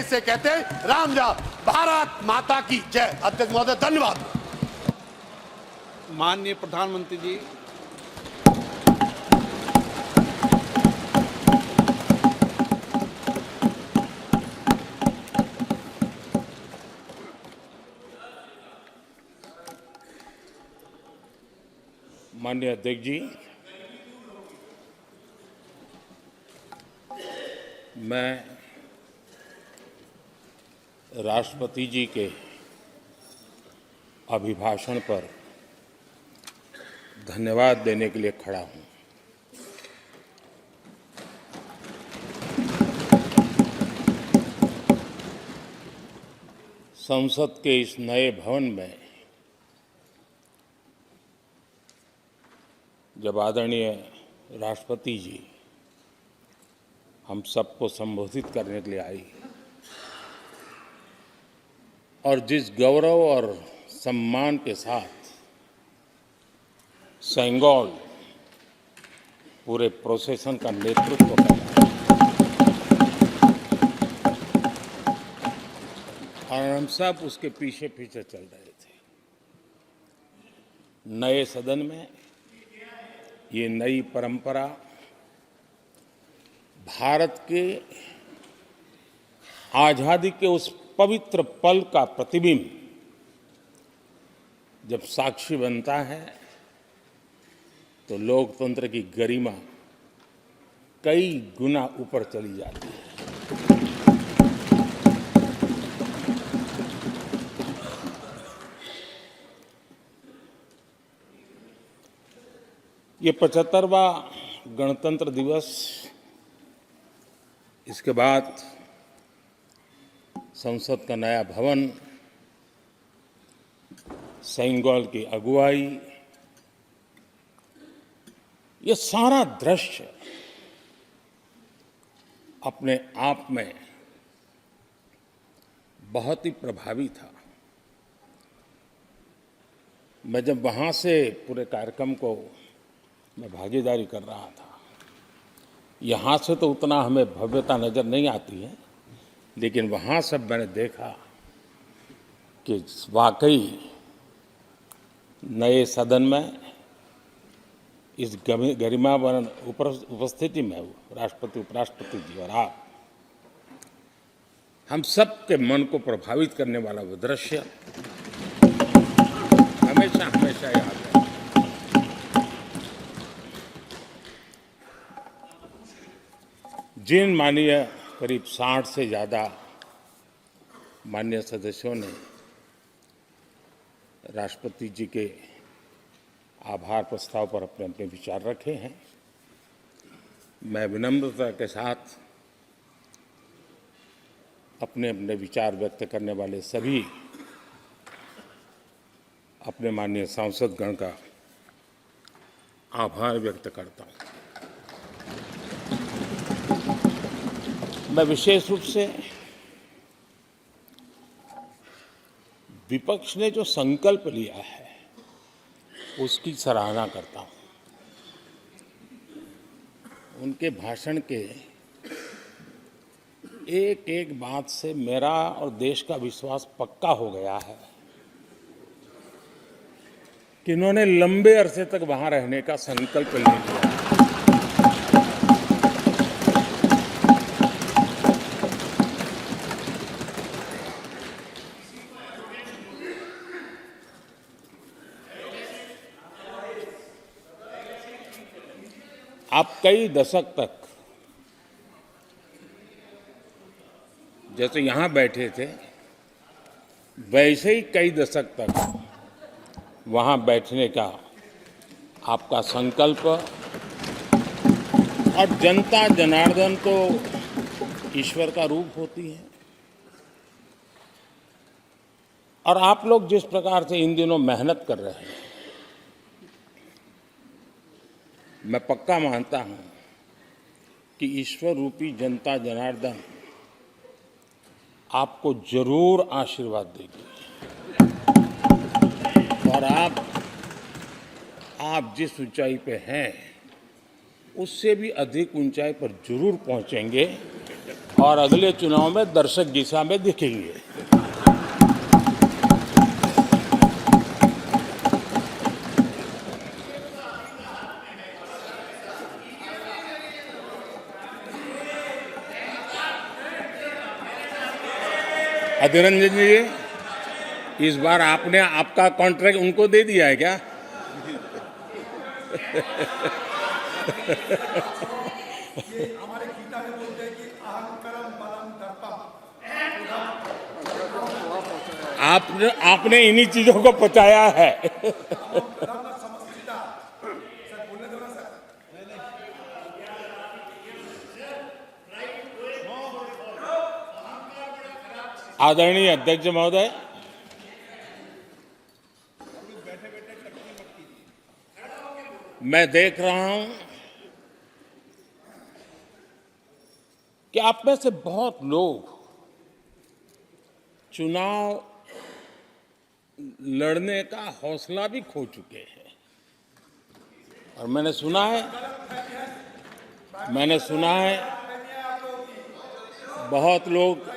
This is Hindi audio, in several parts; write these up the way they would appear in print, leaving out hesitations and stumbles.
इसे कहते हैं राम जय, भारत माता की जय। अध्यक्ष महोदय धन्यवाद। माननीय प्रधानमंत्री जी, माननीय अध्यक्ष जी, मैं राष्ट्रपति जी के अभिभाषण पर धन्यवाद देने के लिए खड़ा हूं। संसद के इस नए भवन में जब आदरणीय राष्ट्रपति जी हम सबको संबोधित करने के लिए आई और जिस गौरव और सम्मान के साथ सेंगोल पूरे प्रोसेसन का नेतृत्व कर रहा और हम सब उसके पीछे पीछे चल रहे थे। नए सदन में ये नई परंपरा भारत के आजादी के उस पवित्र पल का प्रतिबिंब जब साक्षी बनता है तो लोकतंत्र की गरिमा कई गुना ऊपर चली जाती है। ये 75वां गणतंत्र दिवस, इसके बाद संसद का नया भवन, सेंगोल की अगुवाई, ये सारा दृश्य अपने आप में बहुत ही प्रभावी था। मैं जब वहां से पूरे कार्यक्रम को मैं भागीदारी कर रहा था, यहाँ से तो उतना हमें भव्यता नजर नहीं आती है, लेकिन वहाँ सब मैंने देखा कि वाकई नए सदन में इस गरिमावान उपस्थिति में राष्ट्रपति, उपराष्ट्रपति जी और आप, हम सब के मन को प्रभावित करने वाला वो दृश्य हमेशा हमेशा याद है। जिन माननीय करीब 60 से ज़्यादा माननीय सदस्यों ने राष्ट्रपति जी के आभार प्रस्ताव पर अपने अपने विचार रखे हैं, मैं विनम्रता के साथ अपने अपने विचार व्यक्त करने वाले सभी अपने माननीय सांसदगण का आभार व्यक्त करता हूं। मैं विशेष रूप से विपक्ष ने जो संकल्प लिया है उसकी सराहना करता हूं। उनके भाषण के एक एक बात से मेरा और देश का विश्वास पक्का हो गया है कि इन्होंने लंबे अरसे तक वहां रहने का संकल्प ले लिया। आप कई दशक तक जैसे यहां बैठे थे वैसे ही कई दशक तक वहां बैठने का आपका संकल्प, और जनता जनार्दन तो ईश्वर का रूप होती है, और आप लोग जिस प्रकार से इन दिनों मेहनत कर रहे हैं, मैं पक्का मानता हूं कि ईश्वर रूपी जनता जनार्दन आपको जरूर आशीर्वाद देगी और आप जिस ऊंचाई पे हैं उससे भी अधिक ऊंचाई पर जरूर पहुंचेंगे और अगले चुनाव में दर्शक दिशा में दिखेंगे। अधीर रंजन जी, इस बार आपने आपका कॉन्ट्रैक्ट उनको दे दिया है क्या? आपने इन्हीं चीजों को पचाया है। आदरणीय अध्यक्ष महोदय, मैं देख रहा हूं कि आप में से बहुत लोग चुनाव लड़ने का हौसला भी खो चुके हैं। और मैंने सुना है बहुत लोग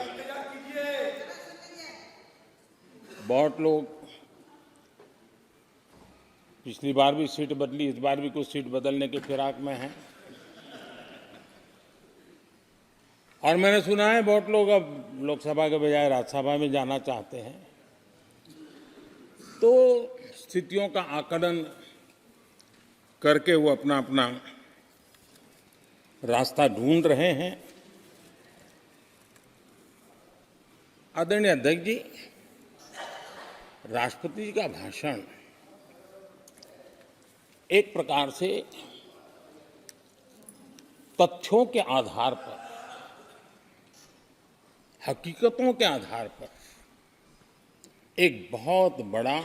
पिछली बार भी सीट बदली, इस बार भी कुछ सीट बदलने के फिराक में हैं। और मैंने सुना है बहुत लोग अब लोकसभा के बजाय राज्यसभा में जाना चाहते हैं। तो स्थितियों का आकलन करके वो अपना अपना रास्ता ढूंढ रहे हैं। आदरणीय अध्यक्ष जी, राष्ट्रपति जी का भाषण एक प्रकार से तथ्यों के आधार पर, हकीकतों के आधार पर एक बहुत बड़ा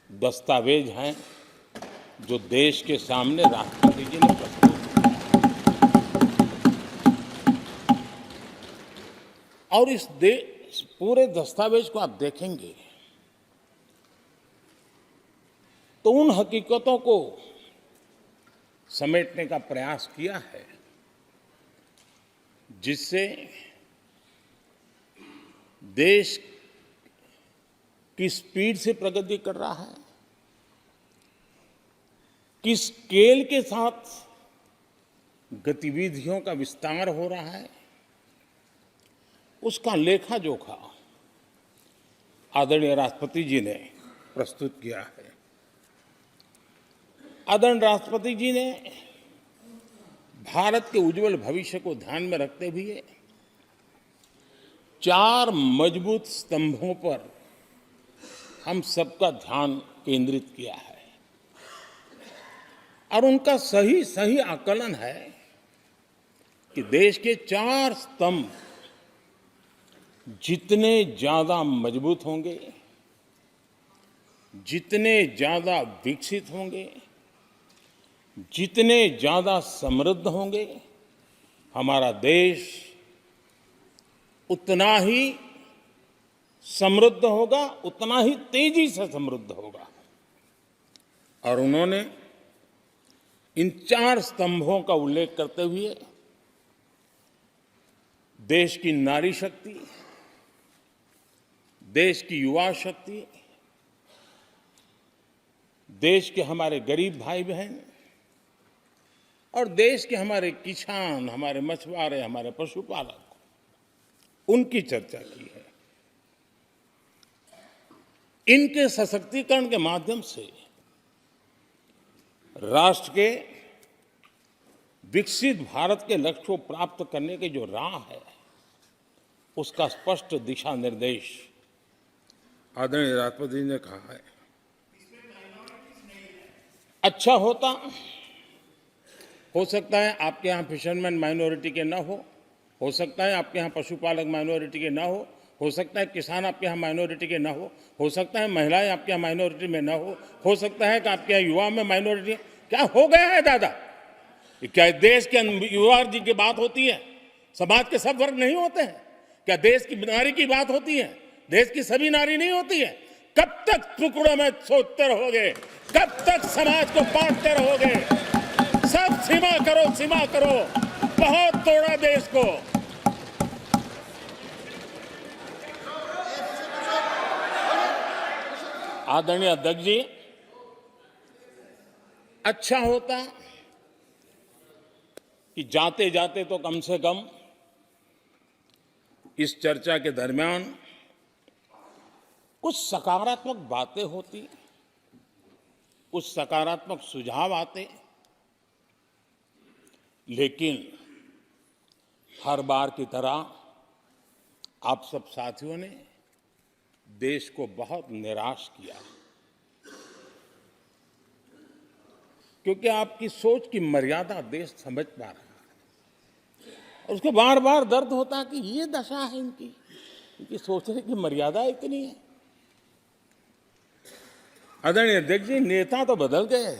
दस्तावेज है जो देश के सामने राष्ट्रपति जी ने प्रस्तुत किया। और इस पूरे दस्तावेज को आप देखेंगे तो उन हकीकतों को समेटने का प्रयास किया है जिससे देश किस स्पीड से प्रगति कर रहा है, किस स्केल के साथ गतिविधियों का विस्तार हो रहा है, उसका लेखा जोखा आदरणीय राष्ट्रपति जी ने प्रस्तुत किया है। आदरणीय राष्ट्रपति जी ने भारत के उज्जवल भविष्य को ध्यान में रखते हुए 4 मजबूत स्तंभों पर हम सबका ध्यान केंद्रित किया है। और उनका सही आकलन है कि देश के 4 स्तंभ जितने ज्यादा मजबूत होंगे, जितने ज्यादा विकसित होंगे, जितने ज्यादा समृद्ध होंगे, हमारा देश उतना ही समृद्ध होगा, उतना ही तेजी से समृद्ध होगा। और उन्होंने इन 4 स्तंभों का उल्लेख करते हुए देश की नारी शक्ति, देश की युवा शक्ति, देश के हमारे गरीब भाई बहन और देश के हमारे किसान, हमारे मछुआरे, हमारे पशुपालक, उनकी चर्चा की है। इनके सशक्तिकरण के माध्यम से राष्ट्र के विकसित भारत के लक्ष्य को प्राप्त करने की जो राह है, उसका स्पष्ट दिशा निर्देश आदरणीय राष्ट्रपति जी ने कहा है। अच्छा हो सकता है आपके यहाँ फिशरमैन माइनॉरिटी के ना हो सकता है आपके यहाँ पशुपालक माइनॉरिटी के ना हो सकता है किसान आपके यहाँ माइनॉरिटी के ना हो सकता है महिलाएं आपके यहाँ माइनॉरिटी में ना हो सकता है कि आपके यहाँ युवा में माइनॉरिटी। क्या हो गया है दादा? क्या देश के युवा जी की बात होती है? समाज के सब वर्ग नहीं होते हैं क्या? देश की नारी की बात होती है? देश की सभी नारी नहीं होती है? कब तक टुकड़ों में सोचते रहोगे? कब तक समाज को बांटते रहोगे? सब सीमा करो, बहुत तोड़ा देश को, आदरणीय अध्यक्ष जी, अच्छा होता कि जाते जाते तो कम से कम इस चर्चा के दरमियान कुछ सकारात्मक बातें होती, कुछ सकारात्मक सुझाव आते, लेकिन हर बार की तरह आप सब साथियों ने देश को बहुत निराश किया, क्योंकि आपकी सोच की मर्यादा देश समझ पा रहा है और उसको बार बार दर्द होता है कि ये दशा है इनकी सोचने की मर्यादा इतनी है। आदरणीय अध्यक्ष जी, नेता तो बदल गए,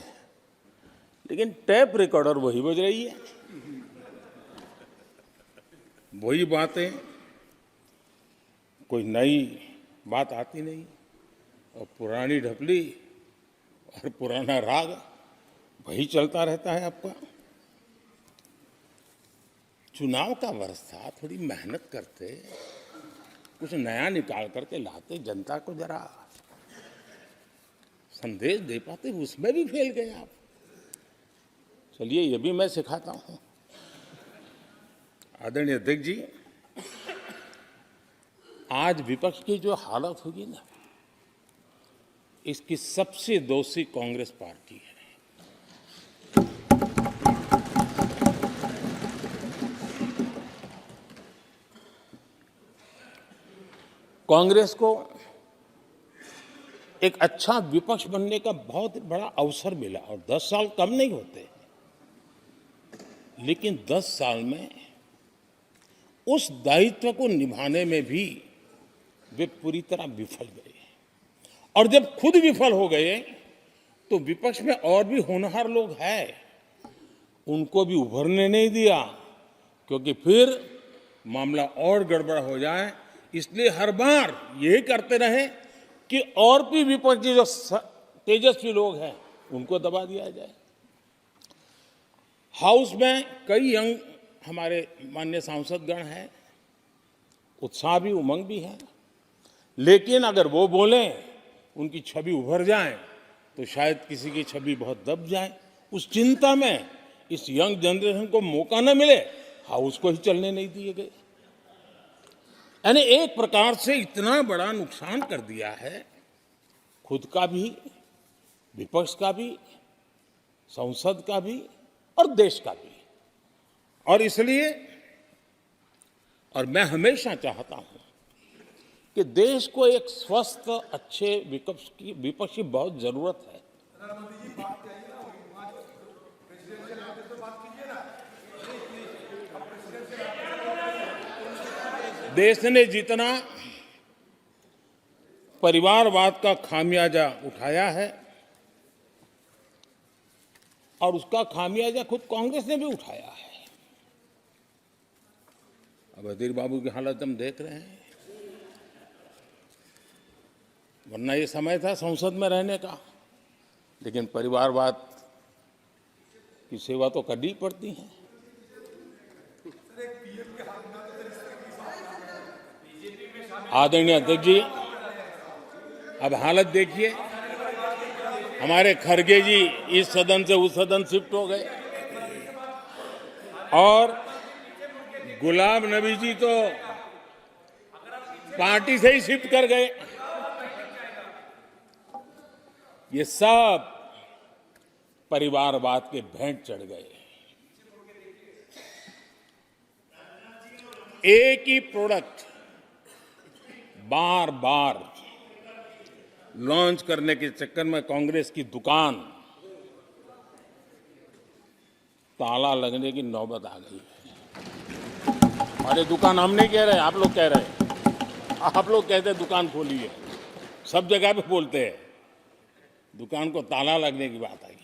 लेकिन टेप रिकॉर्डर वही बज रही है, वही बातें, कोई नई बात आती नहीं और पुरानी ढपली और पुराना राग वही चलता रहता है आपका। चुनाव का वर्ष था, थोड़ी मेहनत करते, कुछ नया निकाल करके लाते, जनता को जरा संदेश दे पाते, उसमें भी फेल गए आप। चलिए, ये भी मैं सिखाता हूं। आदरणीय अध्यक्ष जी, आज विपक्ष की जो हालत होगी ना, इसकी सबसे दोषी कांग्रेस पार्टी है। कांग्रेस को एक अच्छा विपक्ष बनने का बहुत बड़ा अवसर मिला और 10 साल कम नहीं होते, लेकिन 10 साल में उस दायित्व को निभाने में भी वे पूरी तरह विफल गए और जब खुद विफल हो गए तो विपक्ष में और भी होनहार लोग हैं, उनको भी उभरने नहीं दिया, क्योंकि फिर मामला और गड़बड़ हो जाए। इसलिए हर बार यही करते रहे कि और भी विपक्षी जो तेजस्वी लोग हैं उनको दबा दिया जाए। हाउस में कई यंग हमारे माननीय सांसदगण हैं, उत्साह भी उमंग भी है, लेकिन अगर वो बोलें, उनकी छवि उभर जाए तो शायद किसी की छवि बहुत दब जाए। उस चिंता में इस यंग जनरेशन को मौका न मिले, हाउस को ही चलने नहीं दिए गए। यानी एक प्रकार से इतना बड़ा नुकसान कर दिया है, खुद का भी, विपक्ष का भी, संसद का भी और देश का भी। और इसलिए, और मैं हमेशा चाहता हूं कि देश को एक स्वस्थ अच्छे विपक्ष की बहुत जरूरत है। देश ने जितना परिवारवाद का खामियाजा उठाया है और उसका खामियाजा खुद कांग्रेस ने भी उठाया है। अब अधीर बाबू की हालत हम देख रहे हैं, वरना ये समय था संसद में रहने का, लेकिन परिवारवाद की सेवा तो करनी पड़ती है। आदरणीय अध्यक्ष जी, अब हालत देखिए, हमारे खरगे जी इस सदन से उस सदन शिफ्ट हो गए और गुलाम नबी जी तो पार्टी से ही शिफ्ट कर गए। ये सब परिवारवाद के भेंट चढ़ गए। एक ही प्रोडक्ट बार बार लॉन्च करने के चक्कर में कांग्रेस की दुकान ताला लगने की नौबत आ गई है। और ये दुकान हम नहीं कह रहे, आप लोग कह रहे हैं। आप लोग कहते हैं दुकान खोली है, सब जगह पे बोलते हैं, दुकान को ताला लगने की बात आई।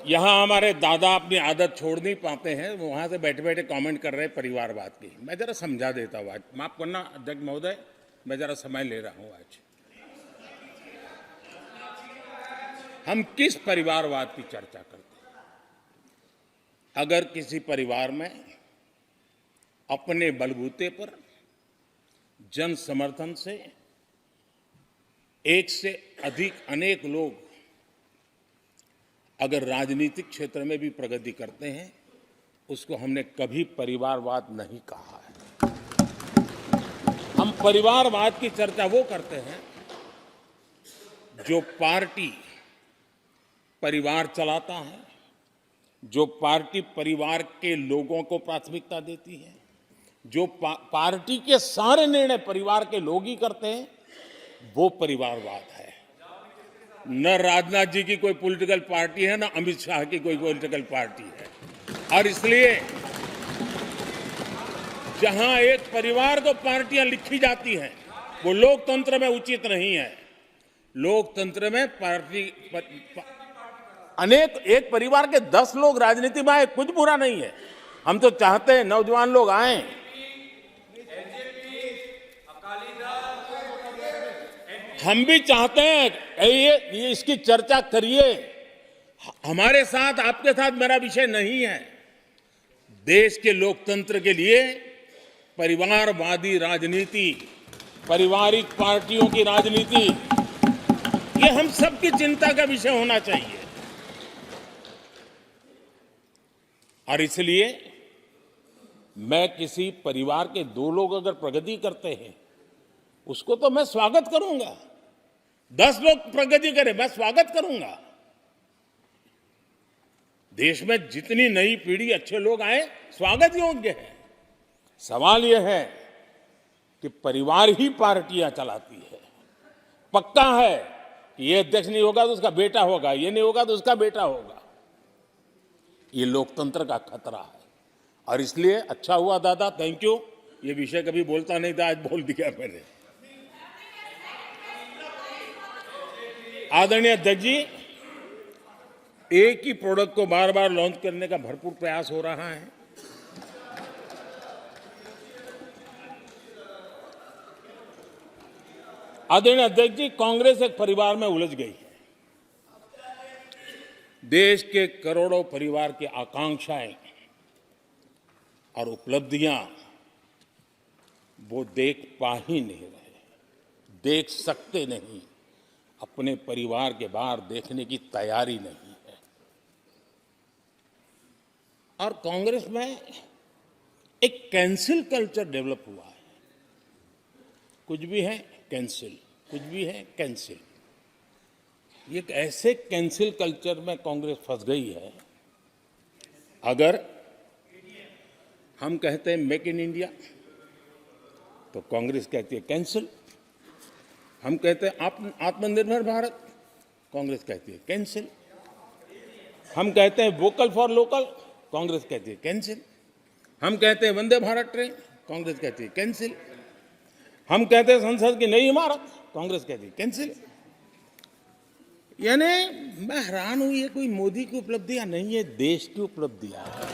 यहां हमारे दादा अपनी आदत छोड़ नहीं पाते हैं, वहां से बैठे बैठे कमेंट कर रहे हैं परिवारवाद की। मैं जरा समझा देता हूं, आज माफ करना अध्यक्ष महोदय, मैं जरा समय ले रहा हूं। आज हम किस परिवारवाद की चर्चा करते हैं? अगर किसी परिवार में अपने बलबूते पर जन समर्थन से एक से अधिक अनेक लोग अगर राजनीतिक क्षेत्र में भी प्रगति करते हैं, उसको हमने कभी परिवारवाद नहीं कहा है। हम परिवारवाद की चर्चा वो करते हैं जो पार्टी परिवार चलाता है, जो पार्टी परिवार के लोगों को प्राथमिकता देती है, जो पार्टी के सारे निर्णय परिवार के लोग ही करते हैं, वो परिवारवाद है। न राजनाथ जी की कोई पॉलिटिकल पार्टी है, न अमित शाह की कोई पॉलिटिकल पार्टी है। और इसलिए जहां एक परिवार को पार्टियां लिखी जाती हैं, वो लोकतंत्र में उचित नहीं है। लोकतंत्र में पार्टी अनेक एक परिवार के 10 लोग राजनीति में आए, कुछ बुरा नहीं है। हम तो चाहते हैं नौजवान लोग आए। हम भी चाहते हैं ये इसकी चर्चा करिए। हमारे साथ आपके साथ मेरा विषय नहीं है। देश के लोकतंत्र के लिए परिवारवादी राजनीति, पारिवारिक पार्टियों की राजनीति, ये हम सबकी चिंता का विषय होना चाहिए। और इसलिए मैं किसी परिवार के 2 लोग अगर प्रगति करते हैं, उसको तो मैं स्वागत करूंगा। 10 लोग प्रगति करें, मैं स्वागत करूंगा। देश में जितनी नई पीढ़ी अच्छे लोग आए, स्वागत योग्य है। सवाल यह है कि परिवार ही पार्टियां चलाती है। पक्का है कि ये अध्यक्ष नहीं होगा तो उसका बेटा होगा, ये नहीं होगा तो उसका बेटा होगा। ये लोकतंत्र का खतरा है। और इसलिए अच्छा हुआ दादा, थैंक यू। ये विषय कभी बोलता नहीं था, आज बोल दिया मैंने। आदरणीय अध्यक्ष जी, एक ही प्रोडक्ट को बार बार लॉन्च करने का भरपूर प्रयास हो रहा है। आदरणीय अध्यक्ष जी, कांग्रेस एक परिवार में उलझ गई है। देश के करोड़ों परिवार की आकांक्षाएं और उपलब्धियां वो देख पा ही नहीं रहे, देख सकते नहीं। अपने परिवार के बाहर देखने की तैयारी नहीं है। और कांग्रेस में एक कैंसिल कल्चर डेवलप हुआ है। कुछ भी है कैंसिल, कुछ भी है कैंसिल। ये एक ऐसे कैंसिल कल्चर में कांग्रेस फंस गई है। अगर हम कहते हैं मेक इन इंडिया, तो कांग्रेस कहती है कैंसिल। हम कहते हैं आत्मनिर्भर भारत, कांग्रेस कहती है कैंसिल। हम कहते हैं वोकल फॉर लोकल, कांग्रेस कहती है कैंसिल। हम कहते हैं वंदे भारत ट्रेन, कांग्रेस कहती है कैंसिल। हम कहते हैं संसद की नई इमारत, कांग्रेस कहती है कैंसिल। यानी मैं हैरान हूं, ये कोई मोदी की उपलब्धियां नहीं है, देश की उपलब्धियां है।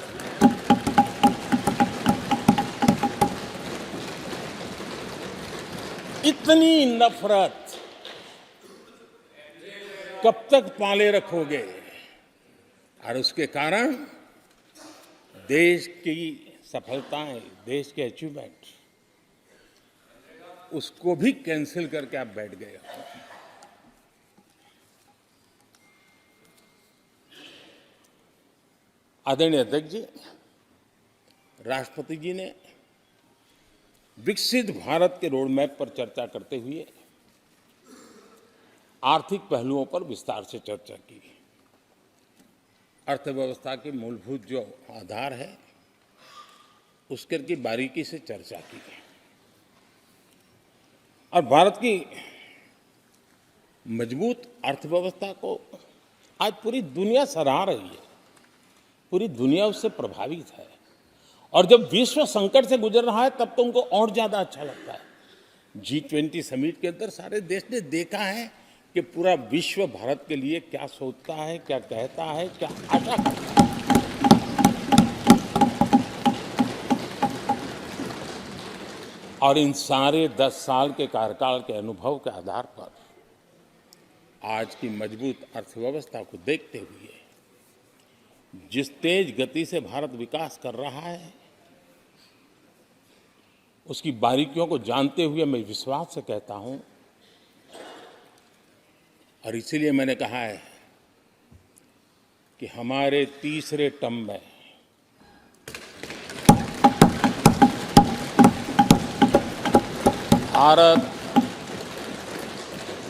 इतनी नफरत कब तक पाले रखोगे? और उसके कारण देश की सफलताएं, देश के अचीवमेंट, उसको भी कैंसिल करके आप बैठ गए हो। आदरणीय अध्यक्ष जी, राष्ट्रपति जी ने विकसित भारत के रोड मैप पर चर्चा करते हुए आर्थिक पहलुओं पर विस्तार से चर्चा की। अर्थव्यवस्था के मूलभूत जो आधार है, उसके की बारीकी से चर्चा की। और भारत की मजबूत अर्थव्यवस्था को आज पूरी दुनिया सराह रही है, पूरी दुनिया उससे प्रभावित है। और जब विश्व संकट से गुजर रहा है, तब तो उनको और ज्यादा अच्छा लगता है। G20 समिट के अंदर सारे देश ने देखा है कि पूरा विश्व भारत के लिए क्या सोचता है, क्या कहता है, क्या आशा करता है। और इन सारे 10 साल के कार्यकाल के अनुभव के आधार पर आज की मजबूत अर्थव्यवस्था को देखते हुए जिस तेज गति से भारत विकास कर रहा है, उसकी बारीकियों को जानते हुए मैं विश्वास से कहता हूं, और इसीलिए मैंने कहा है कि हमारे तीसरे टर्म में भारत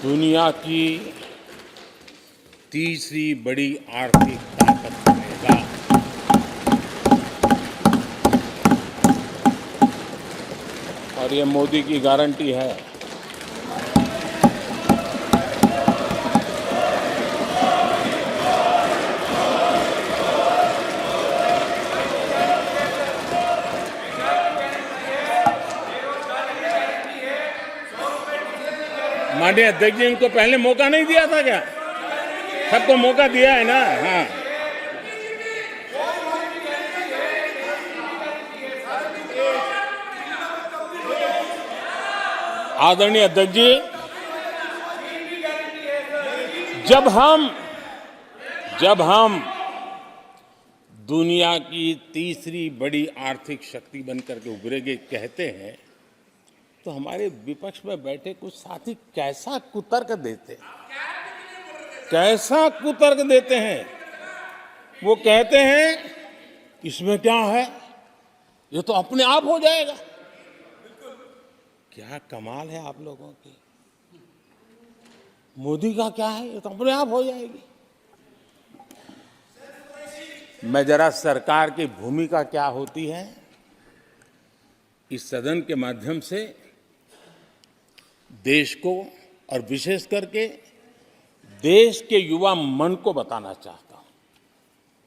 दुनिया की तीसरी बड़ी आर्थिक ताकत बनेगा। और ये मोदी की गारंटी है। माननीय अध्यक्ष जी, इनको पहले मौका नहीं दिया था क्या? सबको मौका दिया है ना? हाँ, आदरणीय अध्यक्ष जी, जब हम दुनिया की तीसरी बड़ी आर्थिक शक्ति बनकर के उभरेंगे कहते हैं, तो हमारे विपक्ष में बैठे कुछ साथी कैसा कुतर्क देते हैं। वो कहते हैं इसमें क्या है, ये तो अपने आप हो जाएगा। क्या कमाल है आप लोगों की। मोदी का क्या है, ये तो अपने आप हो जाएगी। मैं जरा सरकार की भूमिका क्या होती है इस सदन के माध्यम से देश को और विशेष करके देश के युवा मन को बताना चाहता हूं,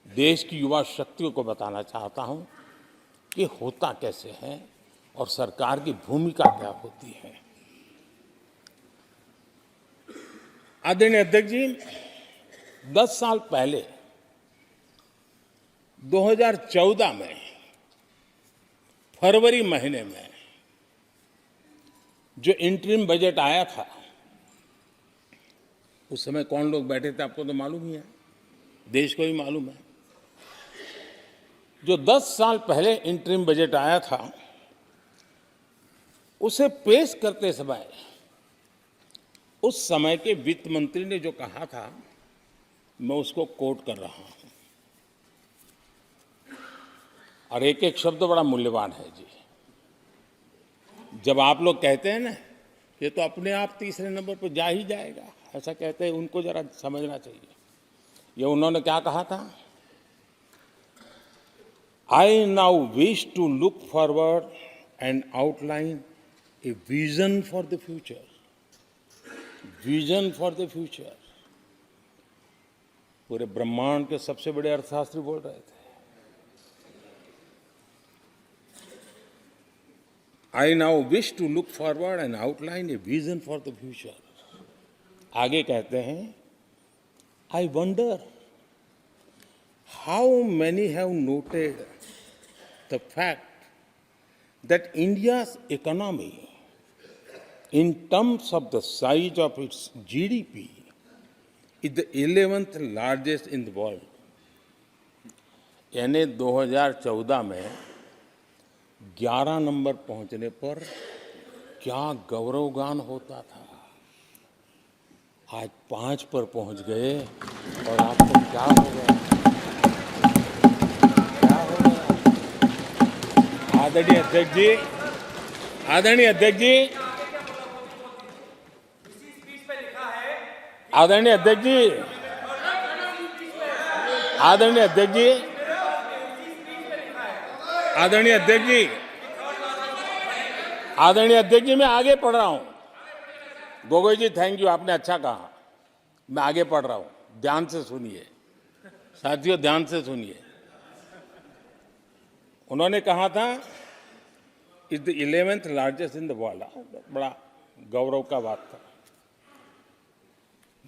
देश की युवा शक्तियों को बताना चाहता हूं कि होता कैसे है और सरकार की भूमिका क्या होती है। आदरणीय अध्यक्ष जी, 10 साल पहले 2014 में फरवरी महीने में जो इंटरिम बजट आया था, उस समय कौन लोग बैठे थे आपको तो मालूम ही है, देश को ही मालूम है। जो 10 साल पहले इंटरिम बजट आया था, उसे पेश करते समय उस समय के वित्त मंत्री ने जो कहा था, मैं उसको कोट कर रहा हूं, और एक एक शब्द बड़ा मूल्यवान है जी। जब आप लोग कहते हैं ना, ये तो अपने आप तीसरे नंबर पर जा ही जाएगा, ऐसा कहते हैं, उनको जरा समझना चाहिए। ये उन्होंने क्या कहा था, I now wish to look forward and outline a vision for the future. Vision for the future. पूरे ब्रह्मांड के सबसे बड़े अर्थशास्त्री बोल रहे थे। I now wish to look forward and outline a vision for the future. आगे कहते हैं, I wonder how many have noted the fact that India's economy, in terms of the size of its GDP, is the 11th largest in the world. यानी 2014 में 11 नंबर पहुंचने पर क्या गौरवगान होता था। आज 5 पर पहुंच गए और आपको क्या हो गया, क्या हो गया। आदरणीय अध्यक्ष जी, आदरणीय अध्यक्ष जी, आदरणीय अध्यक्ष जी, आदरणीय अध्यक्ष जी, आदरणीय अध्यक्ष जी, आदरणीय अध्यक्ष जी, मैं आगे पढ़ रहा हूं। गोगोई जी, थैंक यू, आपने अच्छा कहा। मैं आगे पढ़ रहा हूं, ध्यान से सुनिए साथियों, ध्यान से सुनिए। उन्होंने कहा था is the 11th largest in the world. बड़ा गौरव का बात था।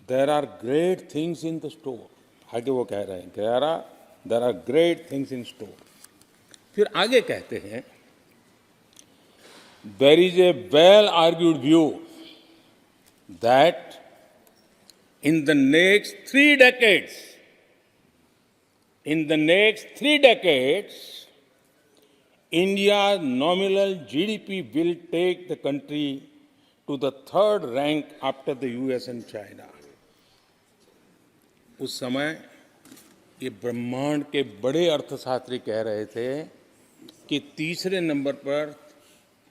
There are great things in the store. आगे वो कह रहे हैं, there are great things in store. फिर आगे कहते हैं, there is a well argued view that in the next 3 decades, India's nominal GDP will take the country to the third rank after the US and China. उस समय ये ब्रह्मांड के बड़े अर्थशास्त्री कह रहे थे कि तीसरे नंबर पर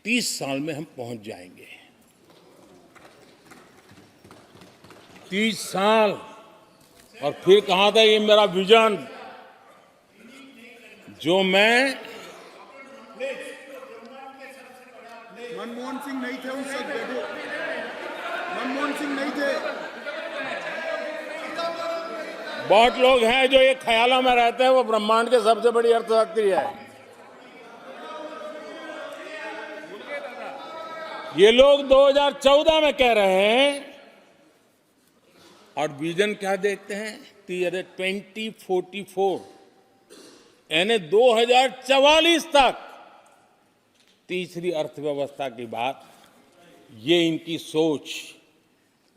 30 साल में हम पहुंच जाएंगे। 30 साल। और फिर कहा था ये मेरा विजन जो मैं मनमोहन सिंह नहीं थे उस वक्त, मनमोहन सिंह नहीं थे। बहुत लोग हैं जो ये ख्यालों में रहते हैं वो ब्रह्मांड के सबसे बड़ी अर्थशास्त्री है। ये लोग 2014 में कह रहे हैं और विजन क्या देखते हैं 2044 यानी 2044 तक तीसरी अर्थव्यवस्था की बात। ये इनकी सोच,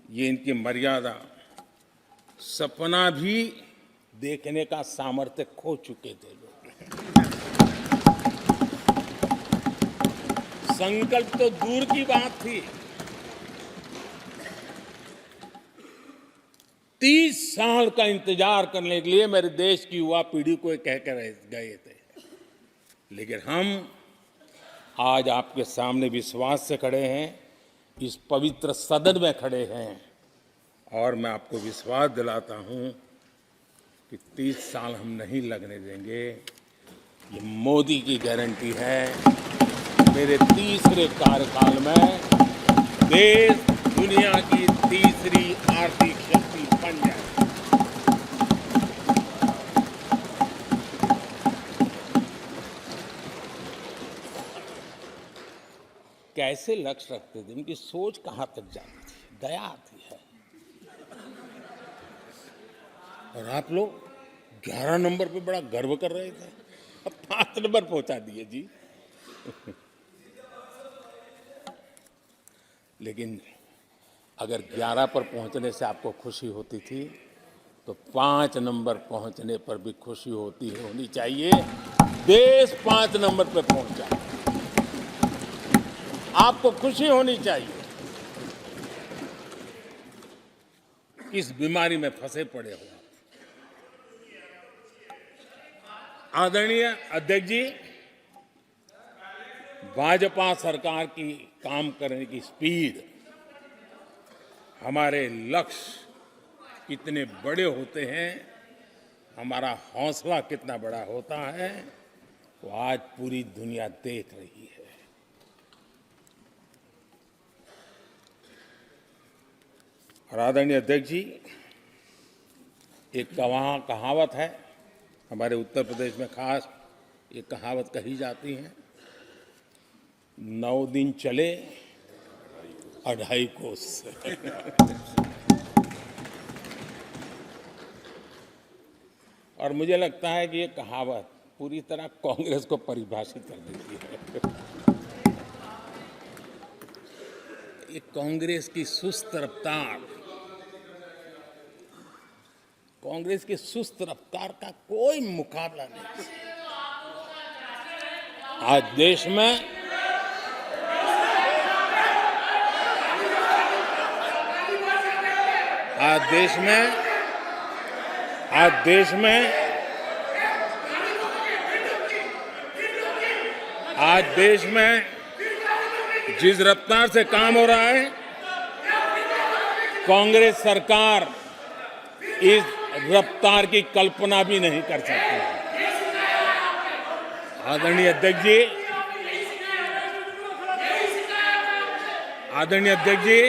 ये इनकी मर्यादा, सपना भी देखने का सामर्थ्य खो चुके थे लोग। संकल्प तो दूर की बात थी। 30 साल का इंतजार करने के लिए मेरे देश की युवा पीढ़ी को कह कर गए थे, लेकिन हम आज आपके सामने विश्वास से खड़े हैं, इस पवित्र सदन में खड़े हैं और मैं आपको विश्वास दिलाता हूं कि 30 साल हम नहीं लगने देंगे। ये मोदी की गारंटी है। मेरे तीसरे कार्यकाल में देश दुनिया की तीसरी आर्थिक शक्ति बन जाए। कैसे लक्ष्य रखते थे, उनकी सोच कहां तक जाती थी, दया आती है। और आप लोग 11 नंबर पे बड़ा गर्व कर रहे थे, अब 5 नंबर पहुंचा दिए जी। लेकिन अगर 11 पर पहुंचने से आपको खुशी होती थी तो 5 नंबर पहुंचने पर भी खुशी होनी चाहिए। देश 5 नंबर पे पहुंचा, आपको खुशी होनी चाहिए। किस बीमारी में फंसे पड़े हो। आदरणीय अध्यक्ष जी, भाजपा सरकार की काम करने की स्पीड, हमारे लक्ष्य कितने बड़े होते हैं, हमारा हौसला कितना बड़ा होता है, वो आज पूरी दुनिया देख रही है। और आदरणीय अध्यक्ष जी, एक कहावत है हमारे उत्तर प्रदेश में, खास ये कहावत कही जाती है, 9 दिन चले 2.5 कोस। और मुझे लगता है कि ये कहावत पूरी तरह कांग्रेस को परिभाषित कर देती है। ये कांग्रेस की सुस्त रफ्तार, कांग्रेस की सुस्त रफ्तार का कोई मुकाबला नहीं। आज देश में जिस रफ्तार से काम हो रहा है, कांग्रेस सरकार इस रफ्तार की कल्पना भी नहीं कर सकती। आदरणीय अध्यक्ष जी,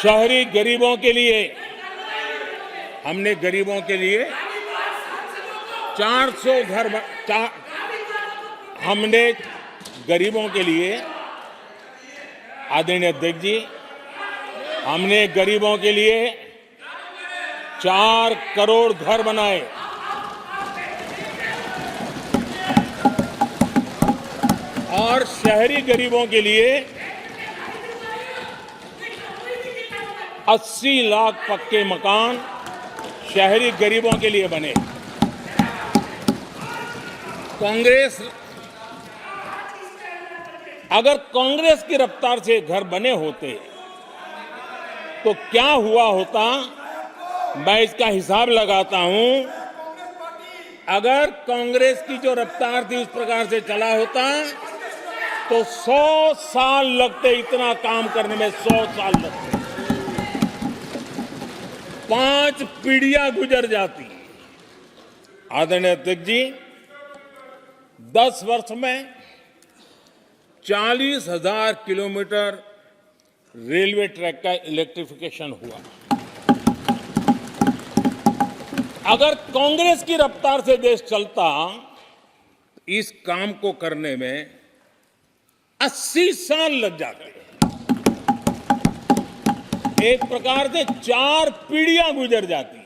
शहरी गरीबों के लिए हमने गरीबों के लिए 400 घर हमने गरीबों के लिए, आदरणीय अध्यक्ष जी, हमने गरीबों के लिए 4 करोड़ घर बनाए। और शहरी गरीबों के लिए 80 लाख पक्के मकान शहरी गरीबों के लिए बने। अगर कांग्रेस की रफ्तार से घर बने होते तो क्या हुआ होता, मैं इसका हिसाब लगाता हूं। अगर कांग्रेस की जो रफ्तार थी उस प्रकार से चला होता तो 100 साल लगते, इतना काम करने में 100 साल लगते, 5 पीढ़ियां गुजर जाती। आदरणीय अध्यक्ष जी, 10 वर्ष में 40,000 किलोमीटर रेलवे ट्रैक का इलेक्ट्रिफिकेशन हुआ। अगर कांग्रेस की रफ्तार से देश चलता, इस काम को करने में 80 साल लग जाते। एक प्रकार से 4 पीढ़ियां गुजर जाती।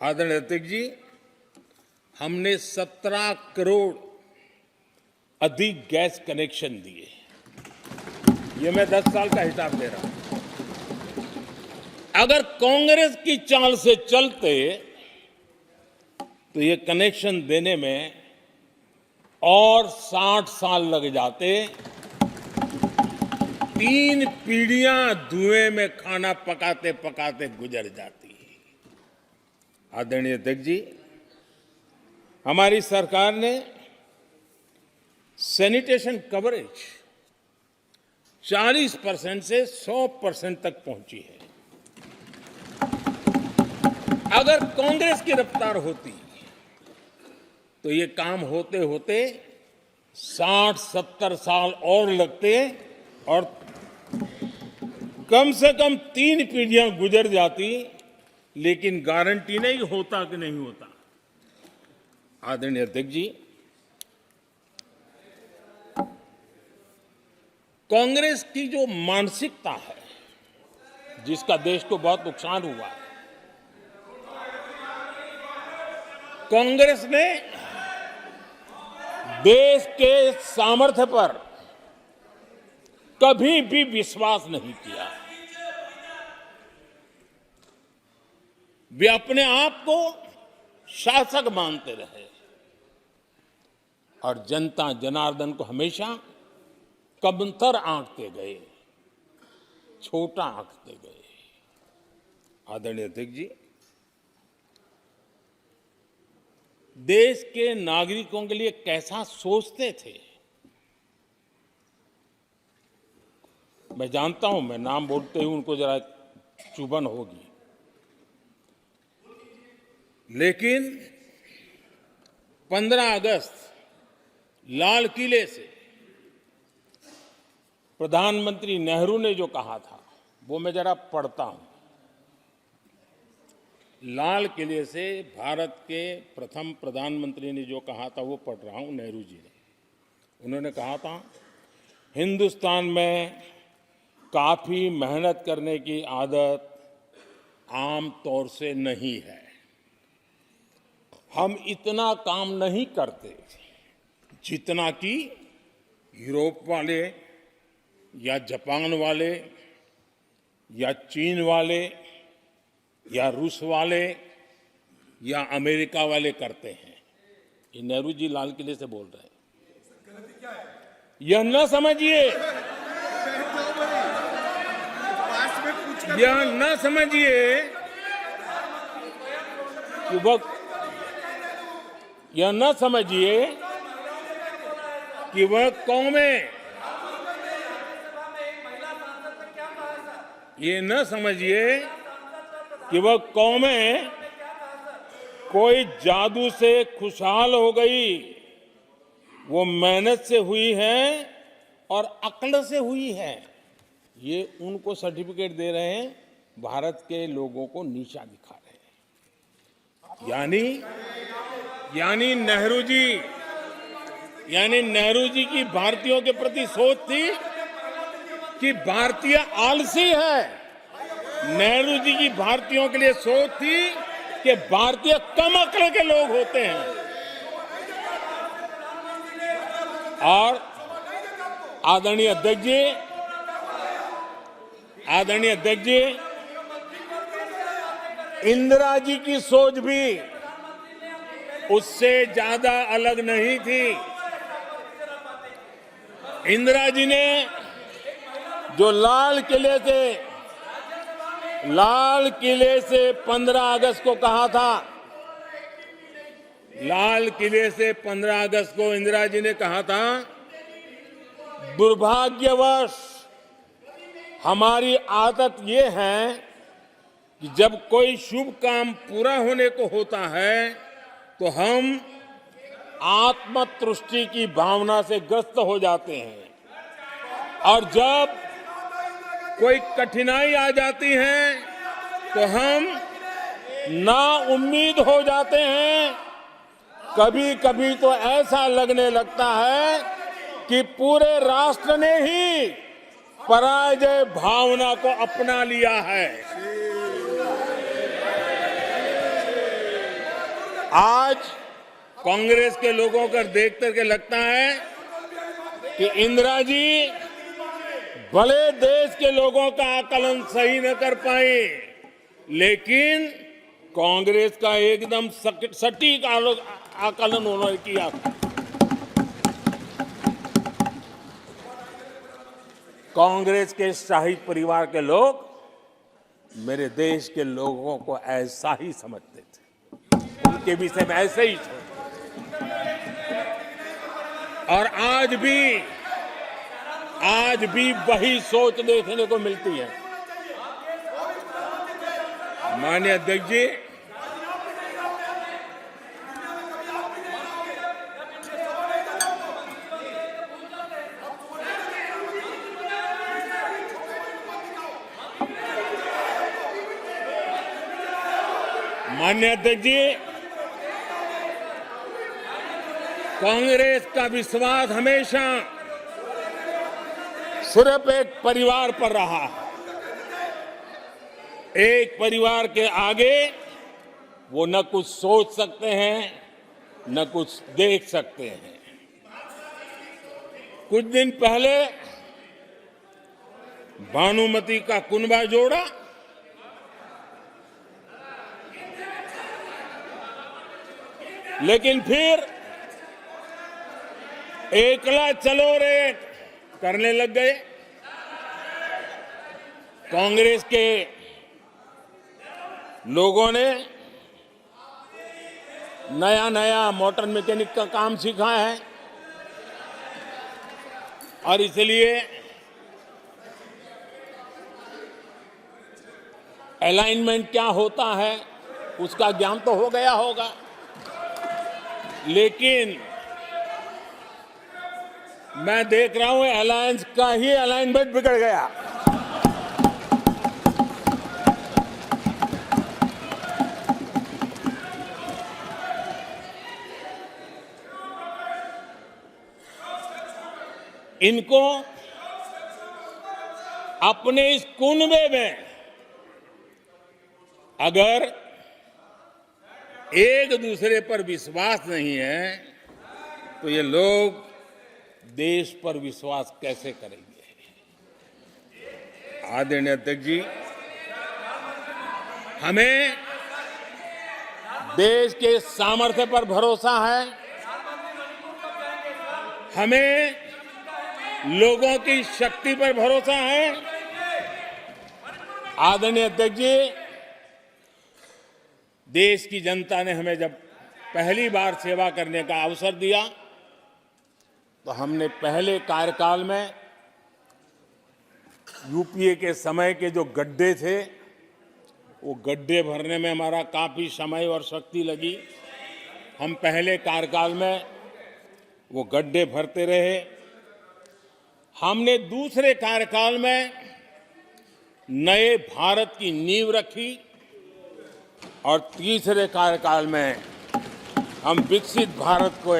आदरणीय अध्यक्ष जी, हमने 17 करोड़ अधिक गैस कनेक्शन दिए। ये मैं 10 साल का हिसाब दे रहा हूं। अगर कांग्रेस की चाल से चलते तो ये कनेक्शन देने में और 60 साल लग जाते। 3 पीढ़ियां धुएं में खाना पकाते पकाते गुजर जाती। आदरणीय अध्यक्ष जी, हमारी सरकार ने सैनिटेशन कवरेज 40% से 100% तक पहुंची है। अगर कांग्रेस की रफ्तार होती तो ये काम होते होते 60-70 साल और लगते और कम से कम 3 पीढ़ियां गुजर जाती। लेकिन गारंटी नहीं होता कि नहीं होता। आदरणीय अध्यक्ष जी, कांग्रेस की जो मानसिकता है, जिसका देश को बहुत नुकसान हुआ, कांग्रेस ने देश के सामर्थ्य पर कभी भी विश्वास नहीं किया। वे अपने आप को शासक मानते रहे और जनता जनार्दन को हमेशा कमतर आंकते गए, छोटा आंकते गए। आदरणीय अध्यक्ष जी, देश के नागरिकों के लिए कैसा सोचते थे, मैं जानता हूं। मैं नाम बोलते ही उनको जरा चुभन होगी, लेकिन 15 अगस्त लाल किले से प्रधानमंत्री नेहरू ने जो कहा था वो मैं जरा पढ़ता हूं। लाल किले से भारत के प्रथम प्रधानमंत्री ने जो कहा था वो पढ़ रहा हूं, नेहरू जी ने। उन्होंने कहा था, हिंदुस्तान में काफी मेहनत करने की आदत आम तौर से नहीं है। हम इतना काम नहीं करते जितना कि यूरोप वाले या जापान वाले या चीन वाले या रूस वाले या अमेरिका वाले करते हैं। ये नेहरू जी लाल किले से बोल रहे हैं। यह न समझिए, यह न समझिए कि यह न समझिए कि वह कौमें, ये न समझिए कि वह कौमें कोई जादू से खुशहाल हो गई। वो मेहनत से हुई है और अक्ल से हुई है। ये उनको सर्टिफिकेट दे रहे हैं, भारत के लोगों को नीचा दिखा रहे हैं। यानी नेहरू जी की भारतीयों के प्रति सोच थी कि भारतीय आलसी है। नेहरू जी की भारतीयों के लिए सोच थी कि भारतीय कम अक्ल के लोग होते हैं। और आदरणीय अध्यक्ष जी, इंदिरा जी की सोच भी उससे ज्यादा अलग नहीं थी। इंदिरा जी ने जो लाल किले से 15 अगस्त को कहा था, लाल किले से 15 अगस्त को इंदिरा जी ने कहा था, दुर्भाग्यवश हमारी आदत ये है कि जब कोई शुभ काम पूरा होने को होता है तो हम आत्मतुष्टि की भावना से ग्रस्त हो जाते हैं, और जब कोई कठिनाई आ जाती है तो हम ना उम्मीद हो जाते हैं। कभी कभी तो ऐसा लगने लगता है कि पूरे राष्ट्र ने ही पराजय भावना को अपना लिया है। आज कांग्रेस के लोगों को देख करके लगता है कि इंदिरा जी भले देश के लोगों का आकलन सही न कर पाए, लेकिन कांग्रेस का एकदम सटीक आकलन उन्होंने किया। कांग्रेस के शाही परिवार के लोग मेरे देश के लोगों को ऐसा ही समझते थे, उनके विषय में ऐसे ही थे। और आज भी वही सोच देखने को मिलती है। माननीय अध्यक्ष जी, कांग्रेस का विश्वास हमेशा सिर्फ एक परिवार पर रहा है। एक परिवार के आगे वो न कुछ सोच सकते हैं, न कुछ देख सकते हैं। कुछ दिन पहले भानुमति का कुनबा जोड़ा लेकिन फिर एकला चलो रे करने लग गए। कांग्रेस के लोगों ने नया मोटर मैकेनिक का काम सीखा है और इसलिए अलाइनमेंट क्या होता है उसका ज्ञान तो हो गया होगा, लेकिन मैं देख रहा हूं अलायंस का ही अलाइनमेंट बिगड़ गया। इनको अपने इस कुनबे में अगर एक दूसरे पर विश्वास नहीं है तो ये लोग देश पर विश्वास कैसे करेंगे। आदरणीय अध्यक्ष जी, हमें देश के सामर्थ्य पर भरोसा है, हमें लोगों की शक्ति पर भरोसा है। आदरणीय अध्यक्ष जी, देश की जनता ने हमें जब पहली बार सेवा करने का अवसर दिया तो हमने पहले कार्यकाल में यूपीए के समय के जो गड्ढे थे वो गड्ढे भरने में हमारा काफी समय और शक्ति लगी। हम पहले कार्यकाल में वो गड्ढे भरते रहे। हमने दूसरे कार्यकाल में नए भारत की नींव रखी और तीसरे कार्यकाल में हम विकसित भारत को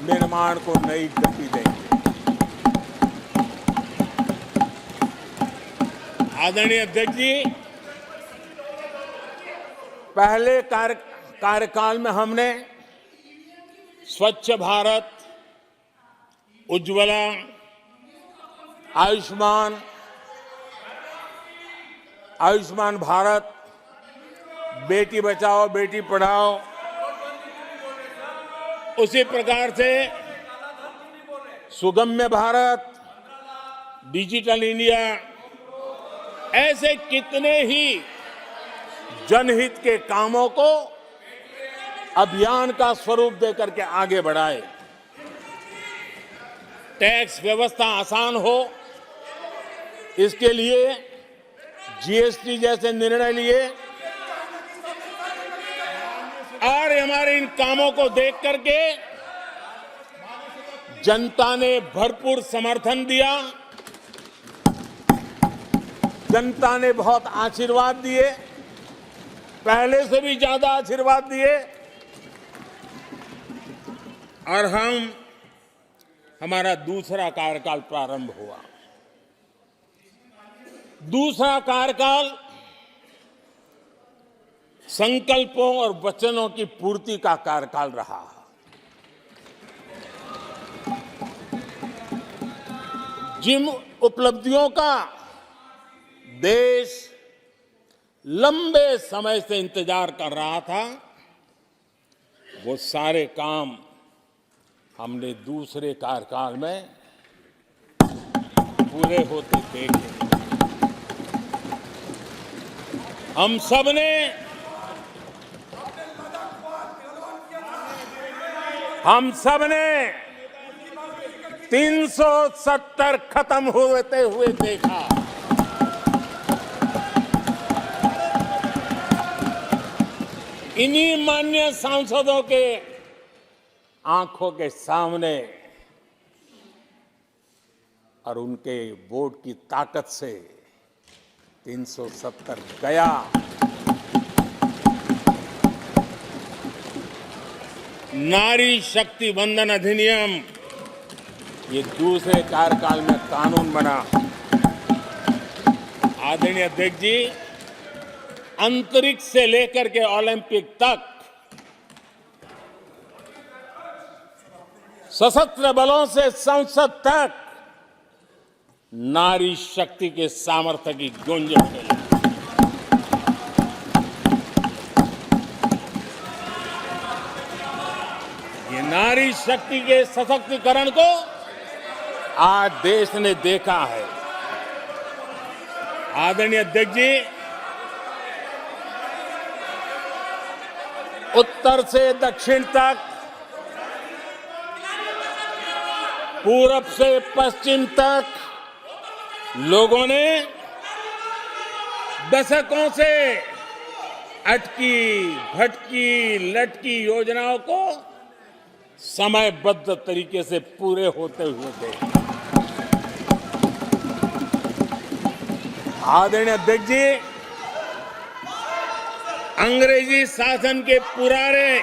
निर्माण को नई गति देंगे। आदरणीय अध्यक्ष जी, पहले कार्यकाल में हमने स्वच्छ भारत, उज्ज्वला, आयुष्मान भारत, बेटी बचाओ बेटी पढ़ाओ, उसी प्रकार से सुगम्य भारत, डिजिटल इंडिया, ऐसे कितने ही जनहित के कामों को अभियान का स्वरूप देकर के आगे बढ़ाए। टैक्स व्यवस्था आसान हो, इसके लिए जीएसटी जैसे निर्णय लिए और हमारे इन कामों को देख करके जनता ने भरपूर समर्थन दिया। जनता ने बहुत आशीर्वाद दिए, पहले से भी ज्यादा आशीर्वाद दिए और हमारा दूसरा कार्यकाल प्रारंभ हुआ। दूसरा कार्यकाल संकल्पों और वचनों की पूर्ति का कार्यकाल रहा। जिन उपलब्धियों का देश लंबे समय से इंतजार कर रहा था, वो सारे काम हमने दूसरे कार्यकाल में पूरे होते देखे। हम सब ने 370 खत्म होते हुए देखा। इन्हीं माननीय सांसदों के आंखों के सामने और उनके वोट की ताकत से 370 गया। नारी शक्ति वंदन अधिनियम ये दूसरे कार्यकाल में कानून बना। आदरणीय अध्यक्ष जी, अंतरिक्ष से लेकर के ओलंपिक तक सशस्त्र बलों से संसद तक नारी शक्ति के सामर्थ्य की गूंज उठी। ये नारी शक्ति के सशक्तिकरण को आज देश ने देखा है। आदरणीय अध्यक्ष जी, उत्तर से दक्षिण तक, पूरब से पश्चिम तक लोगों ने दशकों से अटकी भटकी लटकी योजनाओं को समयबद्ध तरीके से पूरे होते हुए देखे। आदरणीय अध्यक्ष जी, अंग्रेजी शासन के पुराने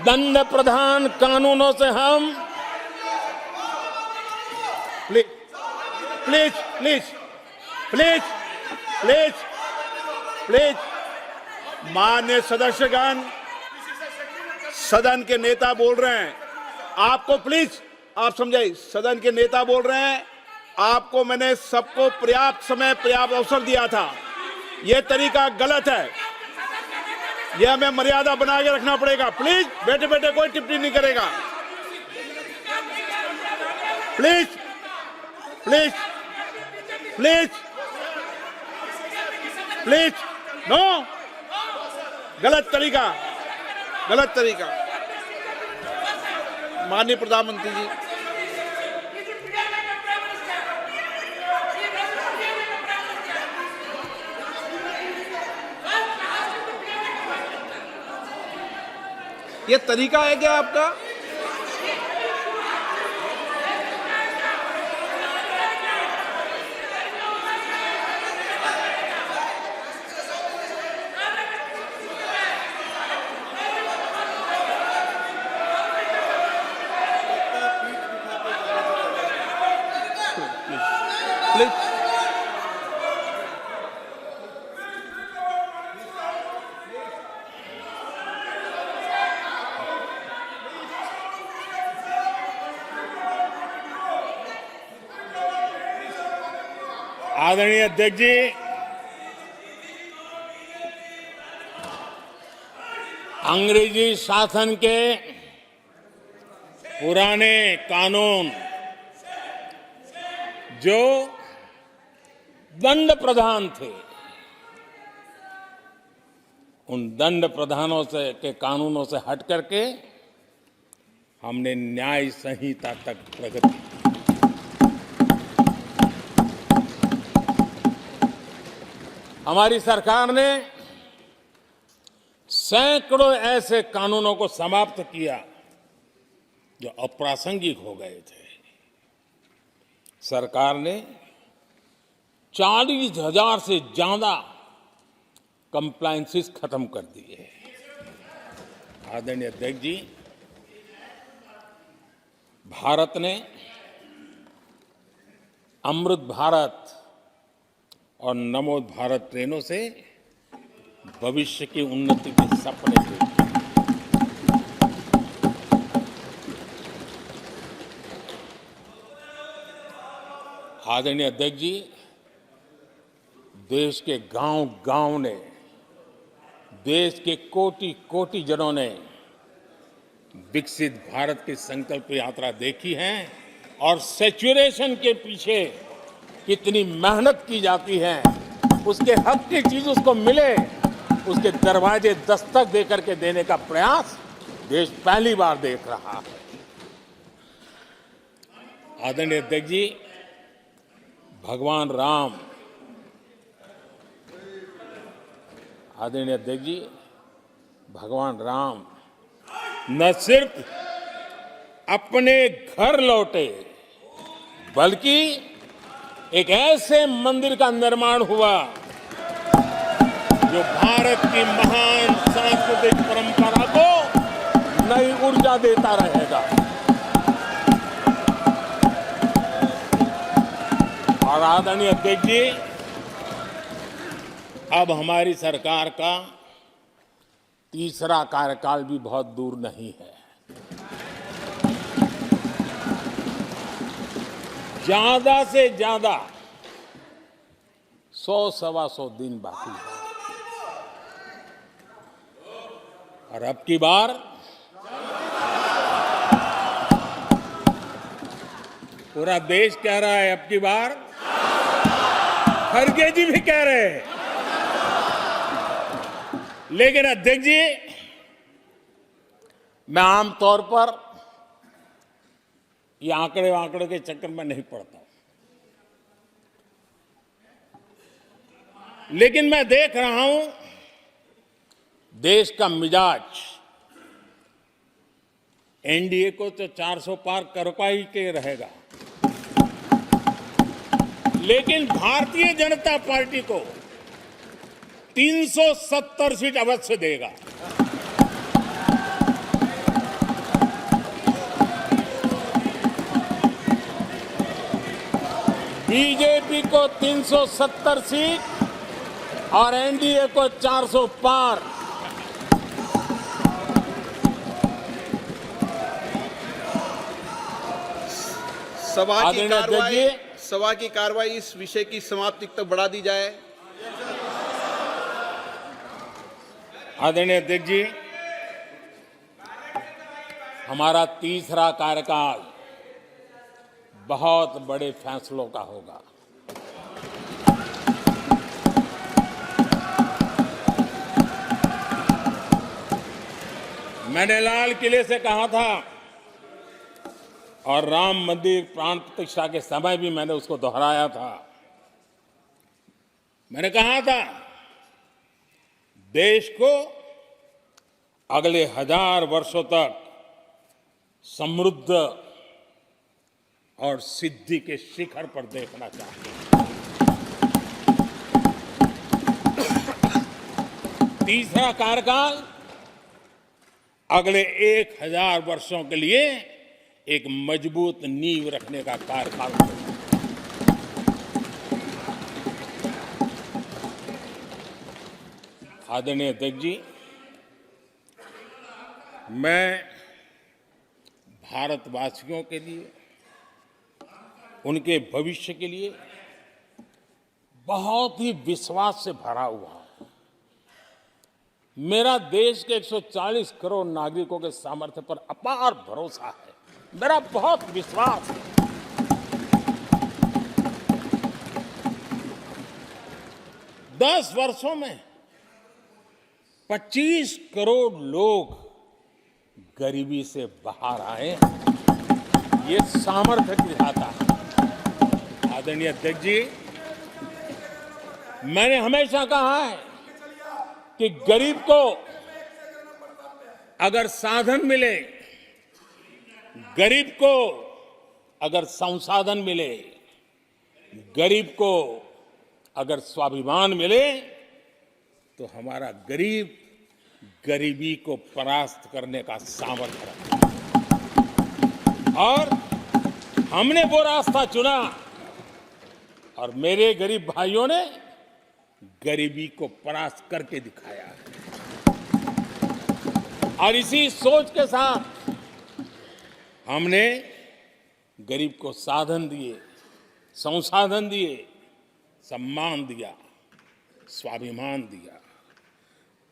दंड प्रधान कानूनों से हम प्लीज माननीय सदस्यगण, सदन के नेता बोल रहे हैं, आपको प्लीज आप समझाइए। सदन के नेता बोल रहे हैं, आपको मैंने सबको पर्याप्त समय पर्याप्त अवसर दिया था। यह तरीका गलत है, यह हमें मर्यादा बना के रखना पड़ेगा। प्लीज बैठे बैठे कोई टिप्पणी नहीं करेगा। Please please please please no, गलत तरीका, गलत तरीका। माननीय प्रधानमंत्री जी, ये तरीका है क्या आपका? प्लीज आदरणीय अध्यक्ष जी, अंग्रेजी शासन के पुराने कानून जो दंड प्रधान थे, उन दंड प्रधानों से के कानूनों से हट करके हमने न्याय संहिता तक प्रगति की। हमारी सरकार ने सैकड़ों ऐसे कानूनों को समाप्त किया जो अप्रासंगिक हो गए थे। सरकार ने 40,000 से ज्यादा कंप्लायंसेस खत्म कर दिए। आदरणीय अध्यक्ष जी, भारत ने अमृत भारत और नमो भारत ट्रेनों से भविष्य की उन्नति के सपने देखे। आदरणीय अध्यक्ष जी, देश के गांव-गांव ने, देश के कोटि-कोटि जनों ने विकसित भारत की संकल्प यात्रा देखी है और सैचुरेशन के पीछे कितनी मेहनत की जाती है, उसके हक की चीज उसको मिले, उसके दरवाजे दस्तक देकर के देने का प्रयास देश पहली बार देख रहा है। आदरणीय अध्यक्ष जी, भगवान राम, आदरणीय अध्यक्ष जी, भगवान राम न सिर्फ अपने घर लौटे, बल्कि एक ऐसे मंदिर का निर्माण हुआ जो भारत की महान सांस्कृतिक परंपरा को नई ऊर्जा देता रहेगा। और आदरणीय अध्यक्ष जी, अब हमारी सरकार का तीसरा कार्यकाल भी बहुत दूर नहीं है। ज्यादा से ज्यादा 100-125 दिन बाकी है। और अब की बार पूरा देश कह रहा है, अब की बार खड़गे जी भी कह रहे हैं। लेकिन अध्यक्ष जी, मैं आमतौर पर ये आंकड़े के चक्कर में नहीं पड़ता, लेकिन मैं देख रहा हूं देश का मिजाज एनडीए को तो 400 पार करवाई के रहेगा, लेकिन भारतीय जनता पार्टी को 370 सीट अवश्य देगा। बीजेपी को 370 सीट और एनडीए को 400 पार। सभा की कार्रवाई इस विषय की समाप्ति तक बढ़ा दी जाए। आदरणीय अध्यक्ष जी, हमारा तीसरा कार्यकाल बहुत बड़े फैसलों का होगा। मैंने लाल किले से कहा था और राम मंदिर प्राण प्रतिष्ठा के समय भी मैंने उसको दोहराया था। मैंने कहा था, देश को अगले 1000 वर्षों तक समृद्ध और सिद्धि के शिखर पर देखना चाहिए। तीसरा कार्यकाल अगले 1000 वर्षों के लिए एक मजबूत नींव रखने का कार्यकाल होगा। आदरणीय अध्यक्ष जी, मैं भारतवासियों के लिए, उनके भविष्य के लिए बहुत ही विश्वास से भरा हुआ हूं। मेरा देश के 140 करोड़ नागरिकों के सामर्थ्य पर अपार भरोसा है, मेरा बहुत विश्वास है। दस वर्षों में 25 करोड़ लोग गरीबी से बाहर आए, ये सामर्थ्य दिखाता है। आदरणीय अध्यक्ष जी, मैंने हमेशा कहा है कि गरीब को अगर साधन मिले, गरीब को अगर संसाधन मिले, गरीब को अगर स्वाभिमान मिले, तो हमारा गरीब गरीबी को परास्त करने का सामर्थ्य रखता है। और हमने वो रास्ता चुना और मेरे गरीब भाइयों ने गरीबी को परास्त करके दिखाया है। और इसी सोच के साथ हमने गरीब को साधन दिए, संसाधन दिए, सम्मान दिया, स्वाभिमान दिया।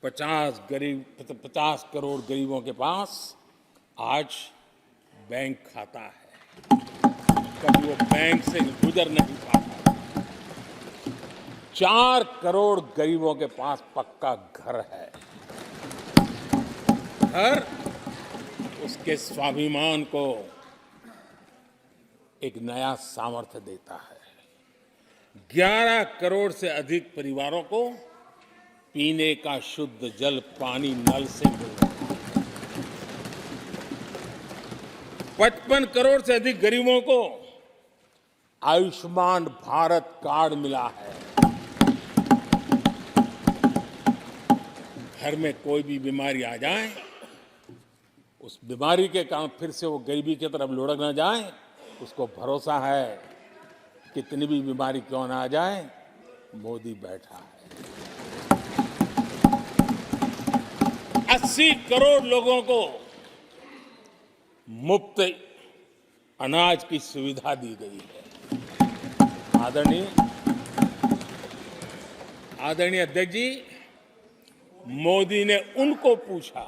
50 करोड़ गरीबों के पास आज बैंक खाता है, कभी वो बैंक से गुजर नहीं पाता। 4 करोड़ गरीबों के पास पक्का घर है। घर उसके स्वाभिमान को एक नया सामर्थ्य देता है। 11 करोड़ से अधिक परिवारों को पीने का शुद्ध जल पानी नल से मिल रहा है। 55 करोड़ से अधिक गरीबों को आयुष्मान भारत कार्ड मिला है। घर में कोई भी बीमारी आ जाए, उस बीमारी के कारण फिर से वो गरीबी की तरफ लुढ़क न जाए, उसको भरोसा है कितनी भी बीमारी क्यों ना आ जाए, मोदी बैठा है। 80 करोड़ लोगों को मुफ्त अनाज की सुविधा दी गई है। आदरणीय अध्यक्ष जी, मोदी ने उनको पूछा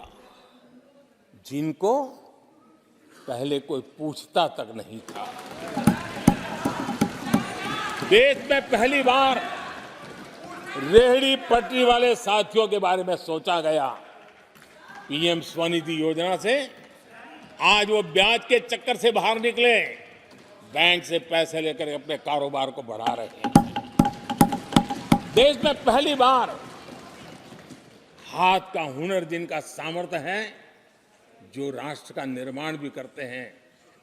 जिनको पहले कोई पूछता तक नहीं था। देश में पहली बार रेहड़ी पटरी वाले साथियों के बारे में सोचा गया। पीएम स्वनिधि योजना से आज वो ब्याज के चक्कर से बाहर निकले, बैंक से पैसे लेकर अपने कारोबार को बढ़ा रहे हैं। देश में पहली बार हाथ का हुनर जिनका सामर्थ्य है, जो राष्ट्र का निर्माण भी करते हैं,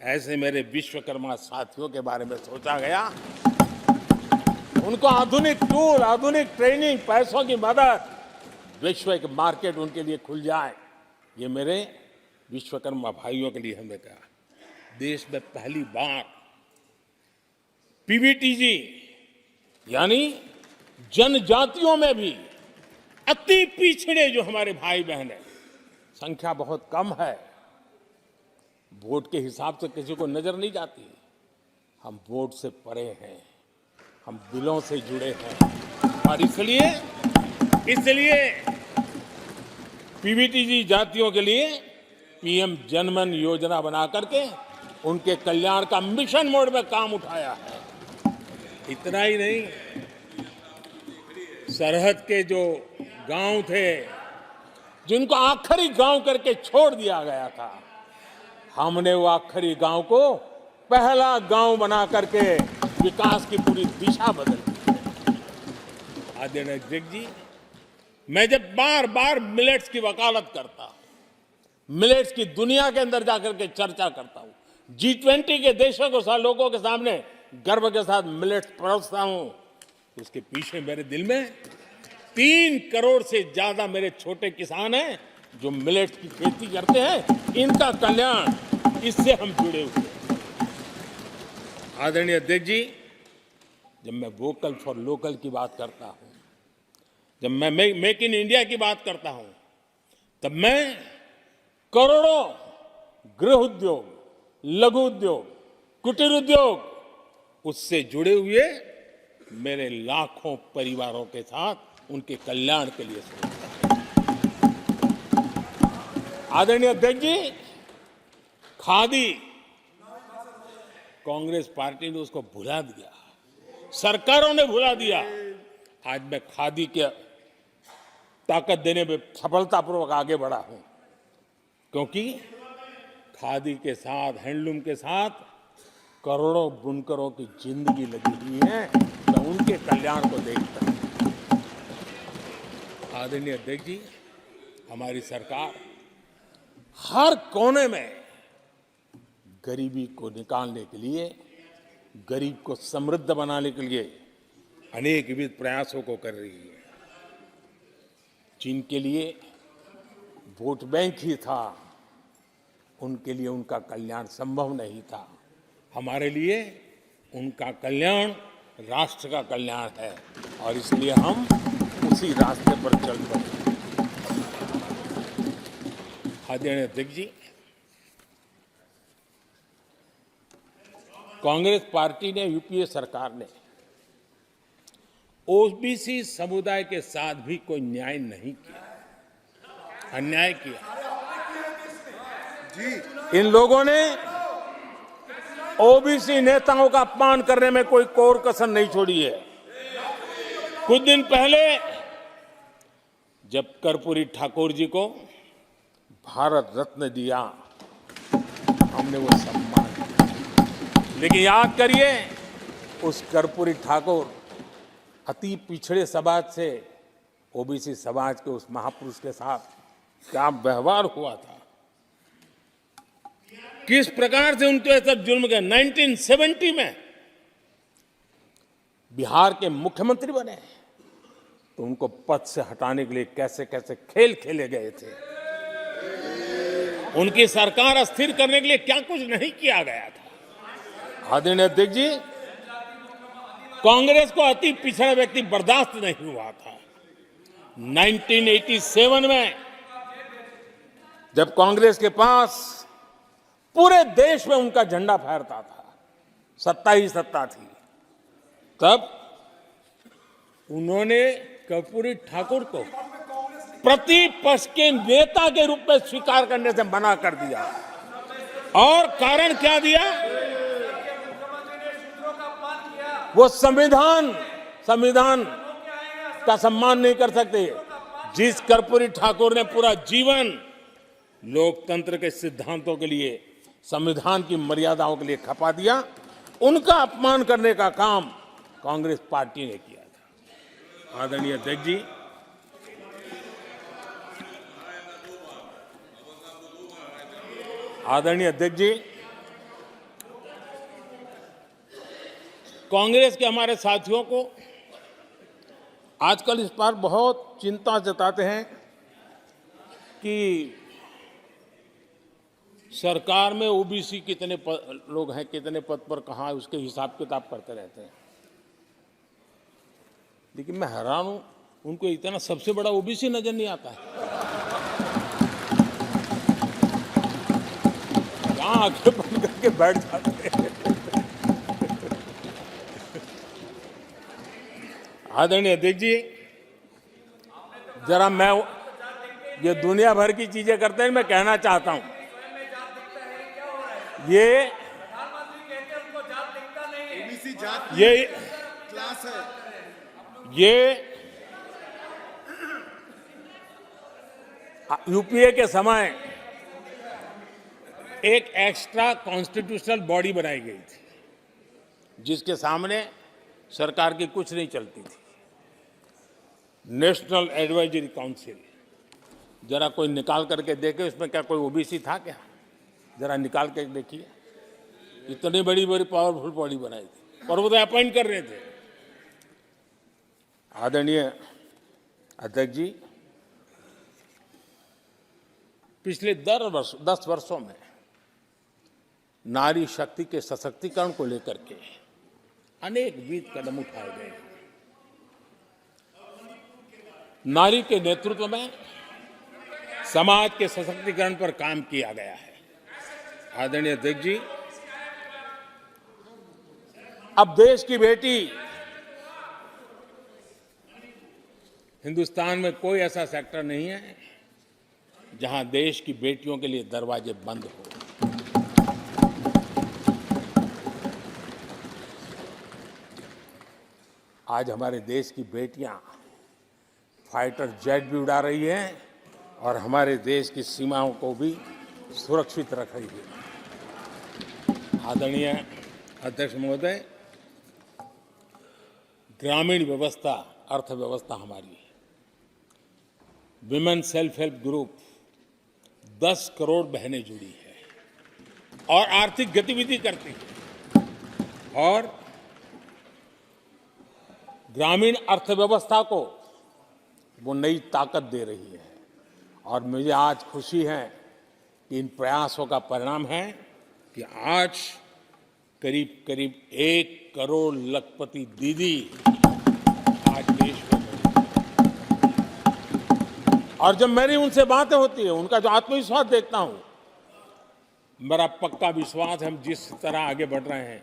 ऐसे मेरे विश्वकर्मा साथियों के बारे में सोचा गया। उनको आधुनिक टूल, आधुनिक ट्रेनिंग, पैसों की मदद, वैश्विक मार्केट उनके लिए खुल जाए, ये मेरे विश्वकर्मा भाइयों के लिए हमने कहा। देश में पहली बार पीवीटीजी यानी जनजातियों में भी अति पिछड़े जो हमारे भाई बहन हैं, संख्या बहुत कम है, वोट के हिसाब से किसी को नजर नहीं जाती। हम वोट से परे हैं, हम दिलों से जुड़े हैं और इसलिए पीवीटीजी जातियों के लिए पीएम जनमन योजना बना करके उनके कल्याण का मिशन मोड में काम उठाया है। इतना ही नहीं, सरहद के जो गांव थे जिनको आखिरी गांव करके छोड़ दिया गया था, हमने वो आखिरी गांव को पहला गांव बना करके विकास की पूरी दिशा बदल दी। आदरणीय अध्यक्ष जी, मैं जब बार बार मिलेट्स की वकालत करता हूं, मिलेट्स की दुनिया के अंदर जाकर के चर्चा करता हूं, G20 के देशों को लोगों के सामने गर्व के साथ मिलेट्स परोसता हूं, उसके पीछे मेरे दिल में 3 करोड़ से ज्यादा मेरे छोटे किसान हैं जो मिलेट्स की खेती करते हैं। इनका कल्याण, इससे हम जुड़े हुए हैं। आदरणीय अध्यक्ष जी, जब मैं वोकल फॉर लोकल की बात करता हूं, जब मैं मेक इन इंडिया की बात करता हूं, तब मैं करोड़ों गृह उद्योग, लघु उद्योग, कुटीर उद्योग, उससे जुड़े हुए मेरे लाखों परिवारों के साथ उनके कल्याण के लिए सोचता हूं। आदरणीय अध्यक्ष जी, खादी कांग्रेस पार्टी ने उसको भुला दिया, सरकारों ने भुला दिया। आज मैं खादी के ताकत देने में सफलतापूर्वक आगे बढ़ा हूं, क्योंकि खादी के साथ, हैंडलूम के साथ करोड़ों बुनकरों की जिंदगी लगी हुई है। मैं उनके कल्याण को देखता हूं। आदरणीय अध्यक्ष जी, हमारी सरकार हर कोने में गरीबी को निकालने के लिए, गरीब को समृद्ध बनाने के लिए अनेक विविध प्रयासों को कर रही है। जिनके लिए वोट बैंक ही था, उनके लिए उनका कल्याण संभव नहीं था। हमारे लिए उनका कल्याण राष्ट्र का कल्याण है और इसलिए हम उसी रास्ते पर चल पड़े। आदरणीय अध्यक्ष जी, कांग्रेस पार्टी ने, यूपीए सरकार ने ओबीसी समुदाय के साथ भी कोई न्याय नहीं किया, अन्याय किया। इन लोगों ने ओबीसी नेताओं का अपमान करने में कोई कोर कसर नहीं छोड़ी है। कुछ दिन पहले जब कर्पूरी ठाकुर जी को भारत रत्न दिया, हमने वो सम्मान किया। लेकिन याद करिए, उस कर्पूरी ठाकुर अति पिछड़े समाज से ओबीसी समाज के उस महापुरुष के साथ क्या व्यवहार हुआ था, किस प्रकार से उनके साथ जुल्म किया। 1970 में बिहार के मुख्यमंत्री बने तो उनको पद से हटाने के लिए कैसे कैसे खेल खेले गए थे। उनकी सरकार अस्थिर करने के लिए क्या कुछ नहीं किया गया था। आदरणीय अध्यक्ष जी, कांग्रेस को अति पिछड़ा व्यक्ति बर्दाश्त नहीं हुआ था। 1987 में जब कांग्रेस के पास पूरे देश में उनका झंडा फहरता था, सत्ता ही सत्ता थी, तब उन्होंने कर्पूरी ठाकुर को प्रतिपक्ष के नेता के रूप में स्वीकार करने से मना कर दिया। और कारण क्या दिया? वो संविधान का सम्मान नहीं कर सकते। जिस कर्पूरी ठाकुर ने पूरा जीवन लोकतंत्र के सिद्धांतों के लिए, संविधान की मर्यादाओं के लिए खपा दिया, उनका अपमान करने का काम कांग्रेस पार्टी ने किया था। आदरणीय अध्यक्ष जी, कांग्रेस के हमारे साथियों को आजकल इस पर बहुत चिंता जताते हैं कि सरकार में ओबीसी कितने लोग हैं, कितने पद पर कहाँ है, उसके हिसाब किताब करते रहते हैं। लेकिन मैं हैरान हूं, उनको इतना सबसे बड़ा ओबीसी नजर नहीं आता है। कहाँ आंखें बंद करके बैठ जाते हैं। आदरणीय अध्यक्ष जी, जरा मैं ये दुनिया भर की चीजें करते हैं, मैं कहना चाहता हूं, ये यूपीए के समय एक एक्स्ट्रा कॉन्स्टिट्यूशनल बॉडी बनाई गई थी, जिसके सामने सरकार की कुछ नहीं चलती थी। नेशनल एडवाइजरी काउंसिल, जरा कोई निकाल करके देखे उसमें क्या कोई ओबीसी था क्या? जरा निकाल के देखिए। इतनी बड़ी बड़ी पावरफुल बॉडी बनाई थी और वो तो अपॉइंट कर रहे थे। आदरणीय अध्यक्ष जी, पिछले 10 वर्षों में नारी शक्ति के सशक्तिकरण को लेकर के अनेक विविध कदम उठाए गए। नारी के नेतृत्व में समाज के सशक्तिकरण पर काम किया गया है। आदरणीय अध्यक्ष जी, अब देश की बेटी, हिंदुस्तान में कोई ऐसा सेक्टर नहीं है जहां देश की बेटियों के लिए दरवाजे बंद हो। आज हमारे देश की बेटियां फाइटर जेट भी उड़ा रही हैं और हमारे देश की सीमाओं को भी सुरक्षित रख रही है। आदरणीय अध्यक्ष महोदय, ग्रामीण व्यवस्था अर्थव्यवस्था हमारी है। Women self help group 10 crore बहनें जुड़ी है और आर्थिक गतिविधि करती है और ग्रामीण अर्थव्यवस्था को वो नई ताकत दे रही है। और मुझे आज खुशी है कि इन प्रयासों का परिणाम है कि आज करीब करीब 1 करोड़ लखपति दीदी आज देश में है। और जब मेरी उनसे बातें होती है, उनका जो आत्मविश्वास देखता हूं, मेरा पक्का विश्वास है हम जिस तरह आगे बढ़ रहे हैं,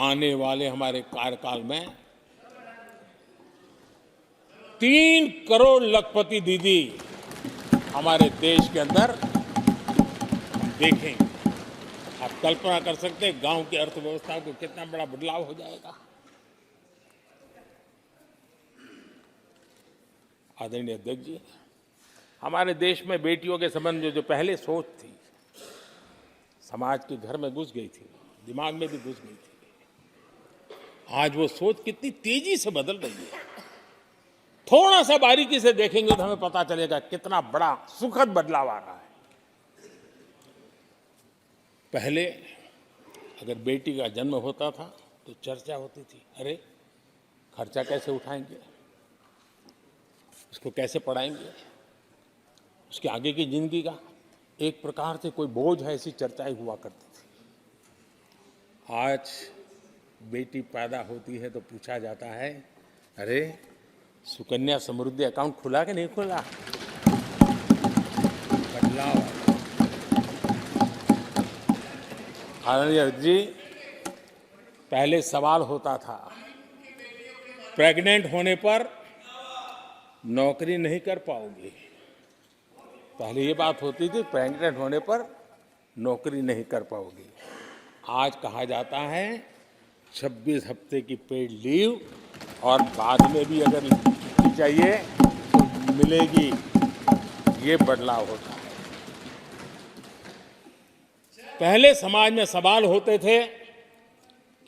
आने वाले हमारे कार्यकाल में 3 करोड़ लखपति दीदी हमारे देश के अंदर देखेंगे। आप कल्पना कर सकते हैं गांव की अर्थव्यवस्था को कितना बड़ा बदलाव हो जाएगा। आदरणीय अध्यक्ष जी, हमारे देश में बेटियों के संबंध में जो पहले सोच थी, समाज के घर में घुस गई थी, दिमाग में भी घुस गई थी, आज वो सोच कितनी तेजी से बदल रही है। थोड़ा सा बारीकी से देखेंगे तो हमें पता चलेगा कितना बड़ा सुखद बदलाव आ रहा है। पहले अगर बेटी का जन्म होता था तो चर्चा होती थी, अरे खर्चा कैसे उठाएंगे, उसको कैसे पढ़ाएंगे, उसके आगे की जिंदगी का एक प्रकार से कोई बोझ है, ऐसी चर्चाएं हुआ करती थी। आज बेटी पैदा होती है तो पूछा जाता है, अरे सुकन्या समृद्धि अकाउंट खुला कि नहीं खुला। बदलाव। आदरणीय जी, पहले सवाल होता था प्रेग्नेंट होने पर नौकरी नहीं कर पाओगे। पहले ये बात होती थी प्रेग्नेंट होने पर नौकरी नहीं कर पाओगे। आज कहा जाता है 26 हफ्ते की पेड लीव और बाद में भी अगर चाहिए तो मिलेगी। ये बदलाव होता है। पहले समाज में सवाल होते थे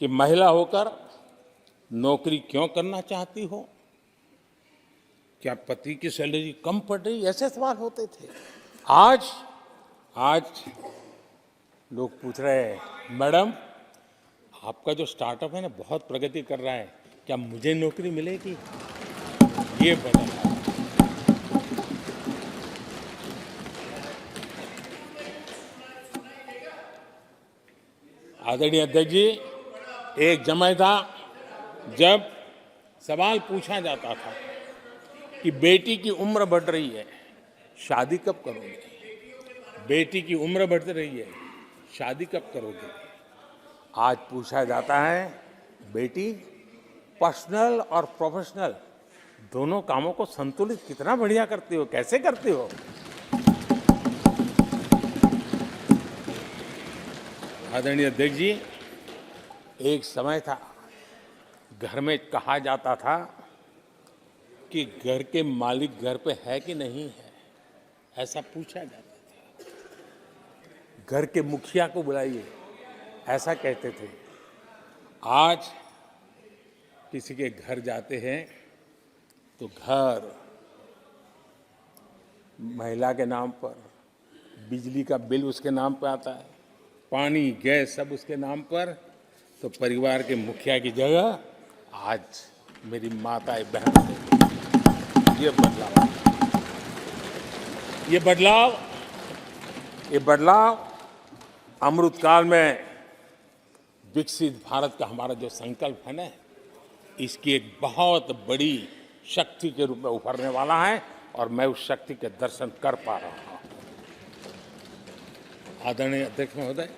कि महिला होकर नौकरी क्यों करना चाहती हो, क्या पति की सैलरी कम पड़ रही, ऐसे सवाल होते थे। आज लोग पूछ रहे हैं, मैडम आपका जो स्टार्टअप है ना बहुत प्रगति कर रहा है, क्या मुझे नौकरी मिलेगी। ये बदलाव। आदरणीय अध्यक्ष जी, एक समय था जब सवाल पूछा जाता था कि बेटी की उम्र बढ़ रही है, शादी कब करोगे। बेटी की उम्र बढ़ रही है, शादी कब करोगे। आज पूछा जाता है, बेटी पर्सनल और प्रोफेशनल दोनों कामों को संतुलित कितना बढ़िया करती हो, कैसे करती हो। आदरणीय अध्यक्ष जी, एक समय था घर में कहा जाता था कि घर के मालिक घर पे है कि नहीं है, ऐसा पूछा जाता था। घर के मुखिया को बुलाइए, ऐसा कहते थे। आज किसी के घर जाते हैं तो घर महिला के नाम पर, बिजली का बिल उसके नाम पर आता है, पानी गैस सब उसके नाम पर। तो परिवार के मुखिया की जगह आज मेरी माताएं बहन से ये बदलाव अमृतकाल में विकसित भारत का हमारा जो संकल्प है ना, इसकी एक बहुत बड़ी शक्ति के रूप में उभरने वाला है और मैं उस शक्ति के दर्शन कर पा रहा हूं। आदरणीय अध्यक्ष महोदय,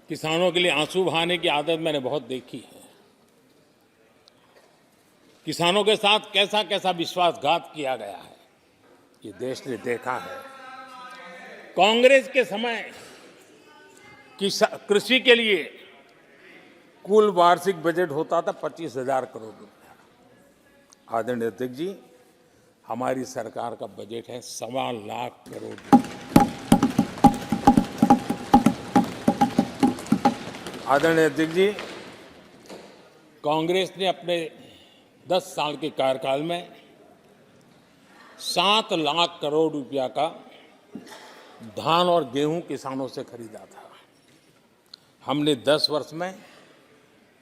किसानों के लिए आंसू बहाने की आदत मैंने बहुत देखी है। किसानों के साथ कैसा कैसा विश्वासघात किया गया है, ये देश ने देखा है। कांग्रेस के समय कृषि के लिए कुल वार्षिक बजट होता था 25,000 करोड़ रुपया। आदरणीय अध्यक्ष जी, हमारी सरकार का बजट है 1.25 करोड़ रुपया। आदरणीय अध्यक्ष जी, कांग्रेस ने अपने 10 साल के कार्यकाल में 7 लाख करोड़ रुपया का धान और गेहूं किसानों से खरीदा था। हमने 10 वर्ष में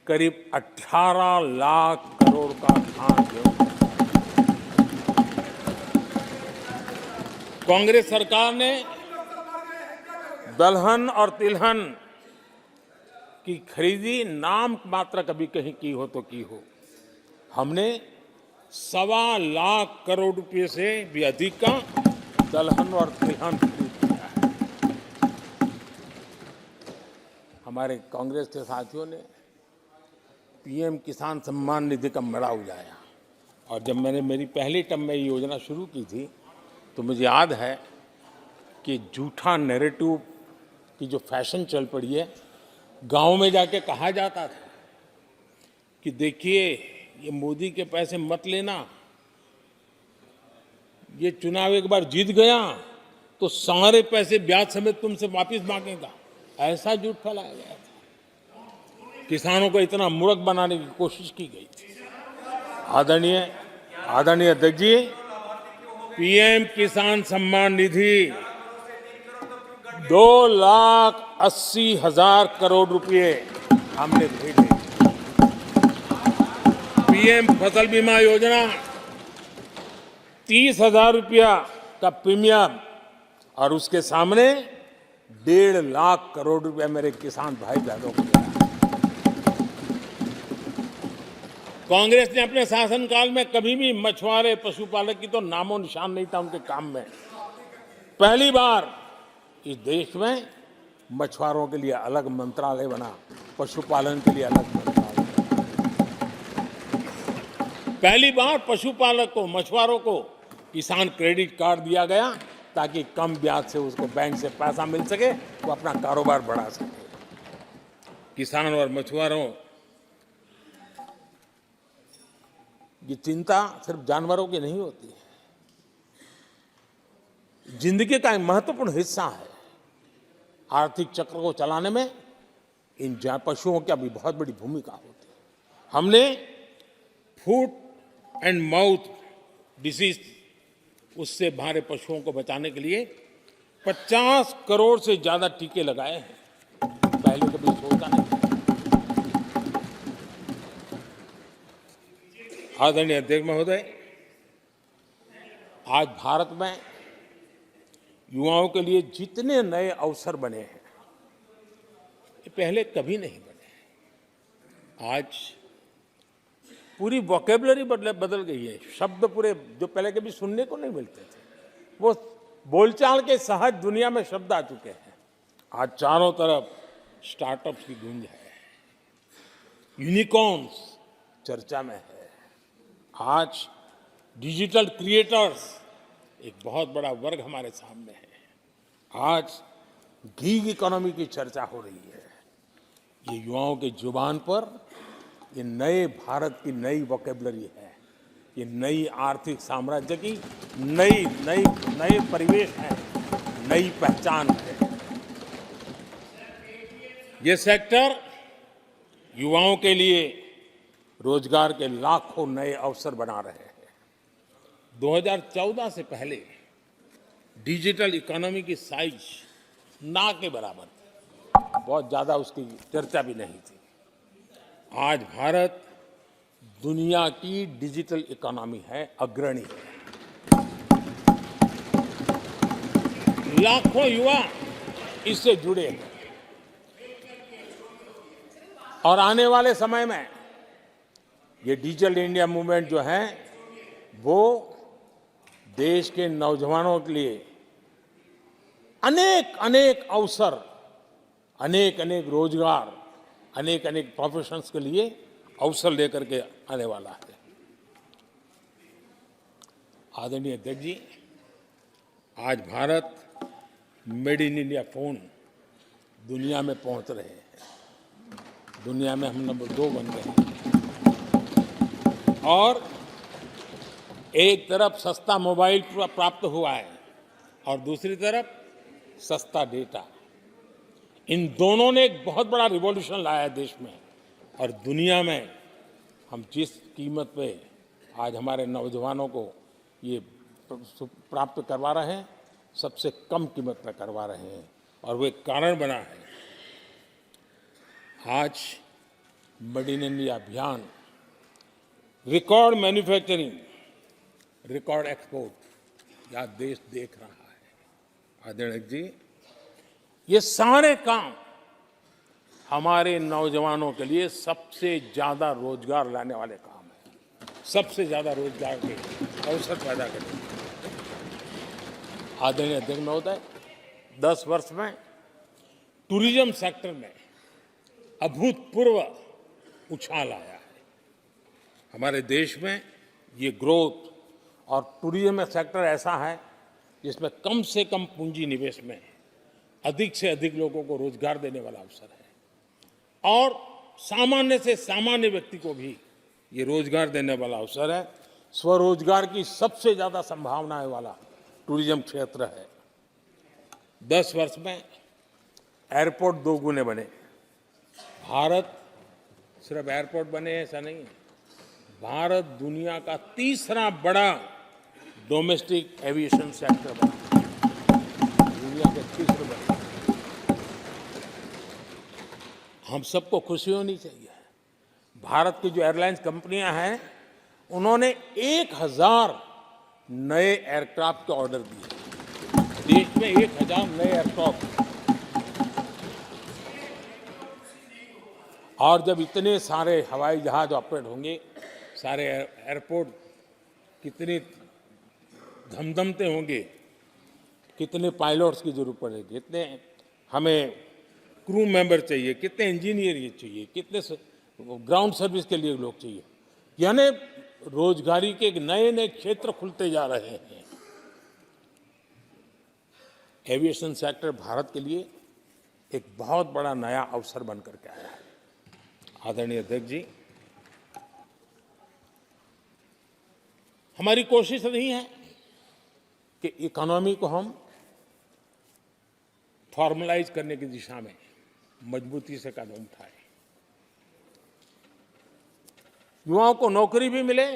करीब 18 लाख करोड़ का धान गेहूं। कांग्रेस सरकार ने दलहन और तिलहन की खरीदी नाम मात्र कभी कहीं की हो तो की हो। हमने 1.25 लाख करोड़ रुपए से भी अधिक का दलहन और तिलहन खरीद किया है। हमारे कांग्रेस के साथियों ने पीएम किसान सम्मान निधि का मड़ा उड़ाया, और जब मैंने मेरी पहली टर्म में ये योजना शुरू की थी तो मुझे याद है कि झूठा नैरेटिव की जो फैशन चल पड़ी है, गांव में जाके कहा जाता था कि देखिए ये मोदी के पैसे मत लेना, ये चुनाव एक बार जीत गया तो सारे पैसे ब्याज समेत तुमसे वापस मांगेगा। ऐसा झूठ फैलाया गया था। किसानों को इतना मूर्ख बनाने की कोशिश की गई थी। आदरणीय अध्यक्ष जी, पीएम किसान सम्मान निधि 2,80,000 करोड़ रुपए हमने भेजे। पीएम फसल बीमा योजना 30,000 रुपया का प्रीमियम, और उसके सामने 1.5 लाख करोड़ रुपया मेरे किसान भाई बहनों को दिया। कांग्रेस ने अपने शासनकाल में कभी भी मछुआरे पशुपालक की तो नामो निशान नहीं था उनके काम में। पहली बार इस देश में मछुआरों के लिए अलग मंत्रालय बना, पशुपालन के लिए अलग मंत्रालय। पहली बार पशुपालक को, मछुआरों को किसान क्रेडिट कार्ड दिया गया ताकि कम ब्याज से उसको बैंक से पैसा मिल सके, वो अपना कारोबार बढ़ा सके। किसान और मछुआरों की चिंता सिर्फ जानवरों की नहीं होती है, जिंदगी का एक महत्वपूर्ण हिस्सा है। आर्थिक चक्र को चलाने में इन पशुओं की भी बहुत बड़ी भूमिका होती है। हमने फुट एंड माउथ डिसीज, उससे हमारे पशुओं को बचाने के लिए 50 करोड़ से ज्यादा टीके लगाए हैं। पहले कभी सोचा नहीं। आदरणीय अध्यक्ष महोदय, आज भारत में युवाओं के लिए जितने नए अवसर बने हैं, ये पहले कभी नहीं बने। आज पूरी वोकेबलरी बदल गई है। शब्द पूरे जो पहले कभी सुनने को नहीं मिलते थे, वो बोलचाल के सहज दुनिया में शब्द आ चुके हैं। आज चारों तरफ स्टार्टअप्स की गूंज है, यूनिकॉर्न्स चर्चा में है। आज डिजिटल क्रिएटर्स एक बहुत बड़ा वर्ग हमारे सामने है। आज गीग इकोनॉमी की चर्चा हो रही है। ये युवाओं के जुबान पर ये नए भारत की नई वोकेबलरी है। ये नई आर्थिक साम्राज्य की नए परिवेश है, नई पहचान है। ये सेक्टर युवाओं के लिए रोजगार के लाखों नए अवसर बना रहे हैं। 2014 से पहले डिजिटल इकोनॉमी की साइज ना के बराबर थी, बहुत ज्यादा उसकी चर्चा भी नहीं थी। आज भारत दुनिया की डिजिटल इकोनॉमी है, अग्रणी है। लाखों युवा इससे जुड़े हैं, और आने वाले समय में ये डिजिटल इंडिया मूवमेंट जो है वो देश के नौजवानों के लिए अनेक अवसर अनेक अनेक रोजगार, अनेक अनेक प्रोफेशंस के लिए अवसर लेकर के आने वाला है। आदरणीय अध्यक्ष जी, आज Bharat made in India phone दुनिया में पहुंच रहे हैं। दुनिया में हम नंबर 2 बन गए हैं। और एक तरफ सस्ता मोबाइल प्राप्त हुआ है और दूसरी तरफ सस्ता डेटा। इन दोनों ने एक बहुत बड़ा रिवॉल्यूशन लाया है देश में और दुनिया में। हम जिस कीमत पे आज हमारे नौजवानों को ये प्राप्त करवा रहे हैं, सबसे कम कीमत में करवा रहे हैं और वो एक कारण बना है। आज मेड इन इंडिया अभियान, रिकॉर्ड मैन्युफैक्चरिंग, रिकॉर्ड एक्सपोर्ट, यह देश देख रहा है। आदरणीय जी, ये सारे काम हमारे नौजवानों के लिए सबसे ज्यादा रोजगार लाने वाले काम हैं, सबसे ज्यादा रोजगार के अवसर पैदा करेंगे। आदरणीय अध्यक्ष महोदय, 10 वर्ष में टूरिज्म सेक्टर में अभूतपूर्व उछाल आया है। हमारे देश में ये ग्रोथ और टूरिज्म सेक्टर ऐसा है जिसमें कम से कम पूंजी निवेश में अधिक से अधिक लोगों को रोजगार देने वाला अवसर है और सामान्य से सामान्य व्यक्ति को भी ये रोजगार देने वाला अवसर है। स्वरोजगार की सबसे ज्यादा संभावनाएं वाला टूरिज्म क्षेत्र है। 10 वर्ष में एयरपोर्ट 2 गुने बने। भारत सिर्फ एयरपोर्ट बने ऐसा नहीं है, भारत दुनिया का तीसरा बड़ा डोमेस्टिक एविएशन सेक्टर बना, दुनिया के तीसरे बड़े। हम सबको खुशी होनी चाहिए। भारत की जो एयरलाइंस कंपनियां हैं, उन्होंने 1000 नए एयरक्राफ्ट के ऑर्डर दिए। देश में 1000 नए एयरक्राफ्ट। और जब इतने सारे हवाई जहाज ऑपरेट होंगे, सारे एयरपोर्ट कितने धमधमते होंगे, कितने पायलट्स की जरूरत पड़ेगी, कितने हमें क्रू मेंबर चाहिए, कितने इंजीनियर चाहिए, कितने ग्राउंड सर्विस के लिए लोग चाहिए। यानी रोजगारी के एक नए नए क्षेत्र खुलते जा रहे हैं। एविएशन सेक्टर भारत के लिए एक बहुत बड़ा नया अवसर बन करके आया है। आदरणीय अध्यक्ष जी, हमारी कोशिश नहीं है कि इकोनॉमी को हम फॉर्मलाइज करने की दिशा में मजबूती से कदम उठाए, युवाओं को नौकरी भी मिले,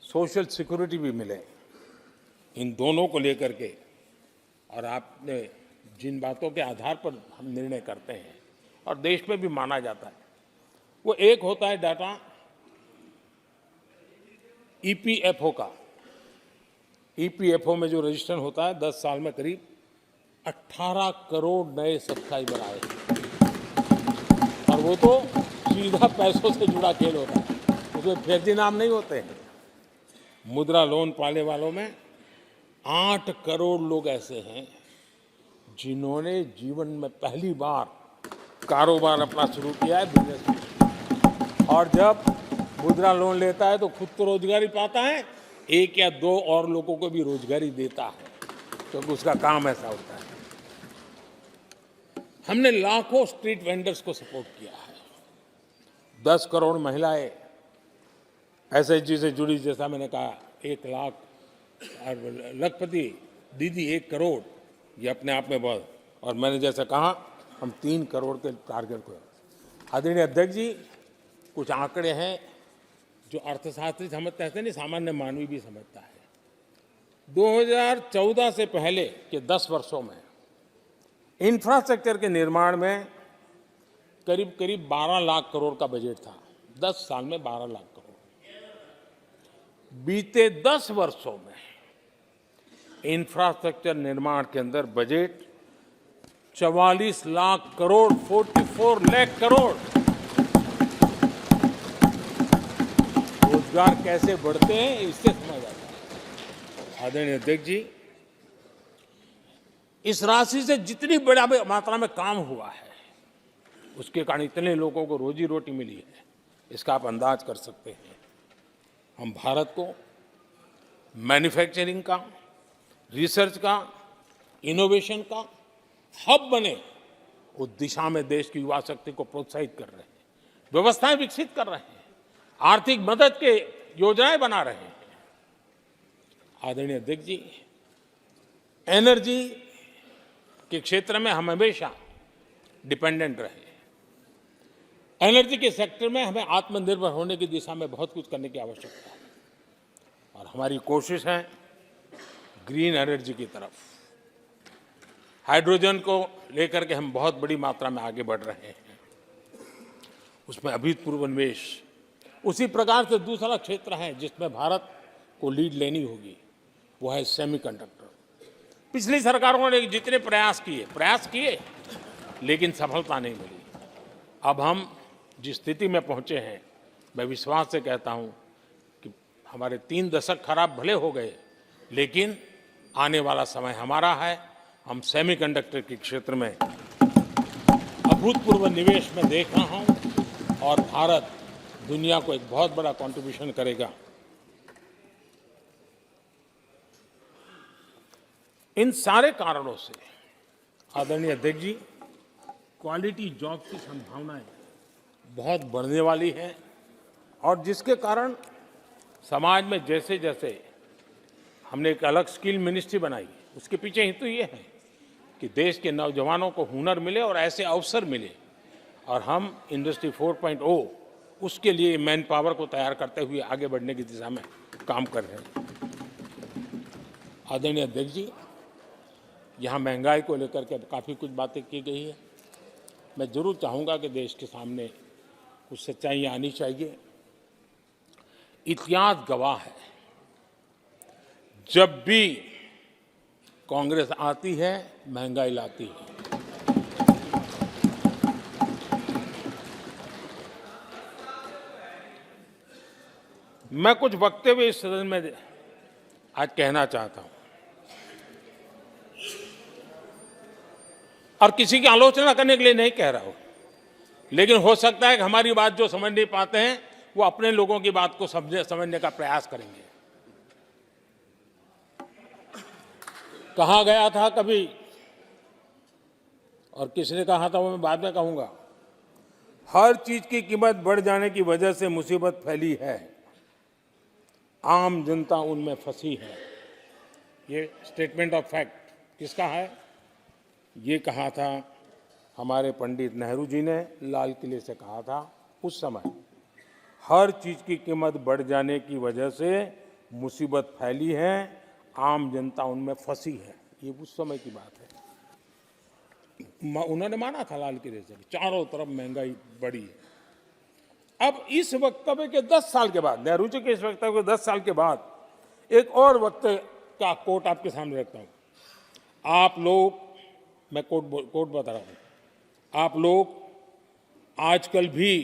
सोशल सिक्योरिटी भी मिले। इन दोनों को लेकर के और आपने जिन बातों के आधार पर हम निर्णय करते हैं और देश में भी माना जाता है, वो एक होता है डाटा ईपीएफओ का। ईपीएफओ में जो रजिस्ट्रेशन होता है, 10 साल में करीब 18 करोड़ नए सब्सक्राइबर आए और वो तो सीधा पैसों से जुड़ा खेल होता है, उसमें फर्जी नाम नहीं होते हैं। मुद्रा लोन पाने वालों में 8 करोड़ लोग ऐसे हैं जिन्होंने जीवन में पहली बार कारोबार अपना शुरू किया है, बिजनेस। और जब मुद्रा लोन लेता है तो खुद तो रोजगारी पाता है, 1 या 2 और लोगों को भी रोजगारी देता है, क्योंकि उसका काम ऐसा होता है। हमने लाखों स्ट्रीट वेंडर्स को सपोर्ट किया है। 10 करोड़ महिलाएं एसएचजी से जुड़ी, जैसा मैंने कहा, 1 लाख और लखपति दीदी 1 करोड़, ये अपने आप में बहुत। और मैंने जैसा कहा, हम 3 करोड़ के टारगेट को। आदरणीय अध्यक्ष जी, कुछ आंकड़े हैं जो अर्थशास्त्री समझते हैं, नहीं सामान्य मानवी भी समझता है। 2014 से पहले के 10 वर्षों में इंफ्रास्ट्रक्चर के निर्माण में करीब करीब 12 लाख करोड़ का बजट था। 10 साल में 12 लाख करोड़। बीते 10 वर्षों में इंफ्रास्ट्रक्चर निर्माण के अंदर बजट 44 लाख करोड़, 44 लाख करोड़। रोजगार कैसे बढ़ते हैं इससे समझ आता है। आदरणीय अध्यक्ष जी, इस राशि से जितनी बड़ा मात्रा में काम हुआ है, उसके कारण इतने लोगों को रोजी रोटी मिली है, इसका आप अंदाज कर सकते हैं। हम भारत को मैन्युफैक्चरिंग का, रिसर्च का, इनोवेशन का हब बने, उस दिशा में देश की युवा शक्ति को प्रोत्साहित कर रहे हैं, व्यवस्थाएं विकसित कर रहे हैं, आर्थिक मदद के योजनाएं बना रहे हैं। आदरणीय अध्यक्ष जी, एनर्जी के क्षेत्र में हम हमेशा डिपेंडेंट रहे। एनर्जी के सेक्टर में हमें आत्मनिर्भर होने की दिशा में बहुत कुछ करने की आवश्यकता है और हमारी कोशिश है ग्रीन एनर्जी की तरफ। हाइड्रोजन को लेकर के हम बहुत बड़ी मात्रा में आगे बढ़ रहे हैं, उसमें अभूतपूर्व निवेश। उसी प्रकार से दूसरा क्षेत्र है जिसमें भारत को लीड लेनी होगी, वो है सेमीकंडक्टर। पिछली सरकारों ने जितने प्रयास किए लेकिन सफलता नहीं मिली। अब हम जिस स्थिति में पहुंचे हैं, मैं विश्वास से कहता हूं कि हमारे 3 दशक खराब भले हो गए, लेकिन आने वाला समय हमारा है। हम सेमीकंडक्टर के क्षेत्र में अभूतपूर्व निवेश में देख रहा हूं और भारत दुनिया को एक बहुत बड़ा कंट्रीब्यूशन करेगा। इन सारे कारणों से आदरणीय अध्यक्ष जी, क्वालिटी जॉब की संभावनाएं बहुत बढ़ने वाली हैं और जिसके कारण समाज में जैसे जैसे हमने एक अलग स्किल मिनिस्ट्री बनाई, उसके पीछे हेतु ये है कि देश के नौजवानों को हुनर मिले और ऐसे अवसर मिले, और हम इंडस्ट्री 4.0 उसके लिए मैन पावर को तैयार करते हुए आगे बढ़ने की दिशा में काम कर रहे हैं। आदरणीय अध्यक्ष जी, यहाँ महंगाई को लेकर के काफ़ी कुछ बातें की गई है। मैं जरूर चाहूँगा कि देश के सामने कुछ सच्चाइयाँ आनी चाहिए। इतिहास गवाह है, जब भी कांग्रेस आती है महंगाई लाती है। मैं कुछ वक्तव्य इस सदन में आज कहना चाहता हूं और किसी की आलोचना करने के लिए नहीं कह रहा हूं, लेकिन हो सकता है कि हमारी बात जो समझ नहीं पाते हैं वो अपने लोगों की बात को समझने का प्रयास करेंगे। कहा गया था कभी और किसने कहा था वो मैं बाद में कहूंगा, हर चीज की कीमत बढ़ जाने की वजह से मुसीबत फैली है, आम जनता उनमें फंसी है। ये स्टेटमेंट ऑफ फैक्ट किसका है? ये कहा था हमारे पंडित नेहरू जी ने, लाल किले से कहा था उस समय। हर चीज की कीमत बढ़ जाने की वजह से मुसीबत फैली है, आम जनता उनमें फंसी है। ये उस समय की बात है। उन्होंने माना था लाल किले से, चारों तरफ महंगाई बढ़ी है। अब इस वक्तव्य के 10 साल के बाद, नेहरू जी के इस वक्तव्य के 10 साल के बाद, एक और वक्तव्य का कोट आपके सामने रखता हूं। आप लोग, मैं कोट बता रहा हूं, आप लोग आजकल भी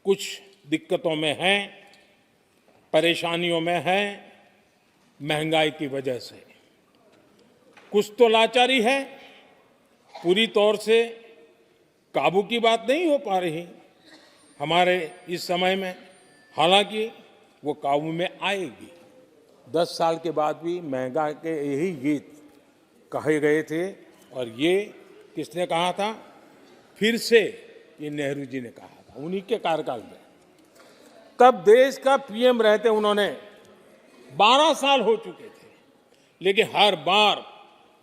कुछ दिक्कतों में हैं, परेशानियों में हैं महंगाई की वजह से। कुछ तो लाचारी है, पूरी तौर से काबू की बात नहीं हो पा रही हमारे इस समय में, हालांकि वो काबू में आएगी। 10 साल के बाद भी महंगाई के यही गीत कहे गए थे और ये किसने कहा था? फिर से ये नेहरू जी ने कहा था उन्हीं के कार्यकाल में। तब देश का पीएम रहते उन्होंने 12 साल हो चुके थे, लेकिन हर बार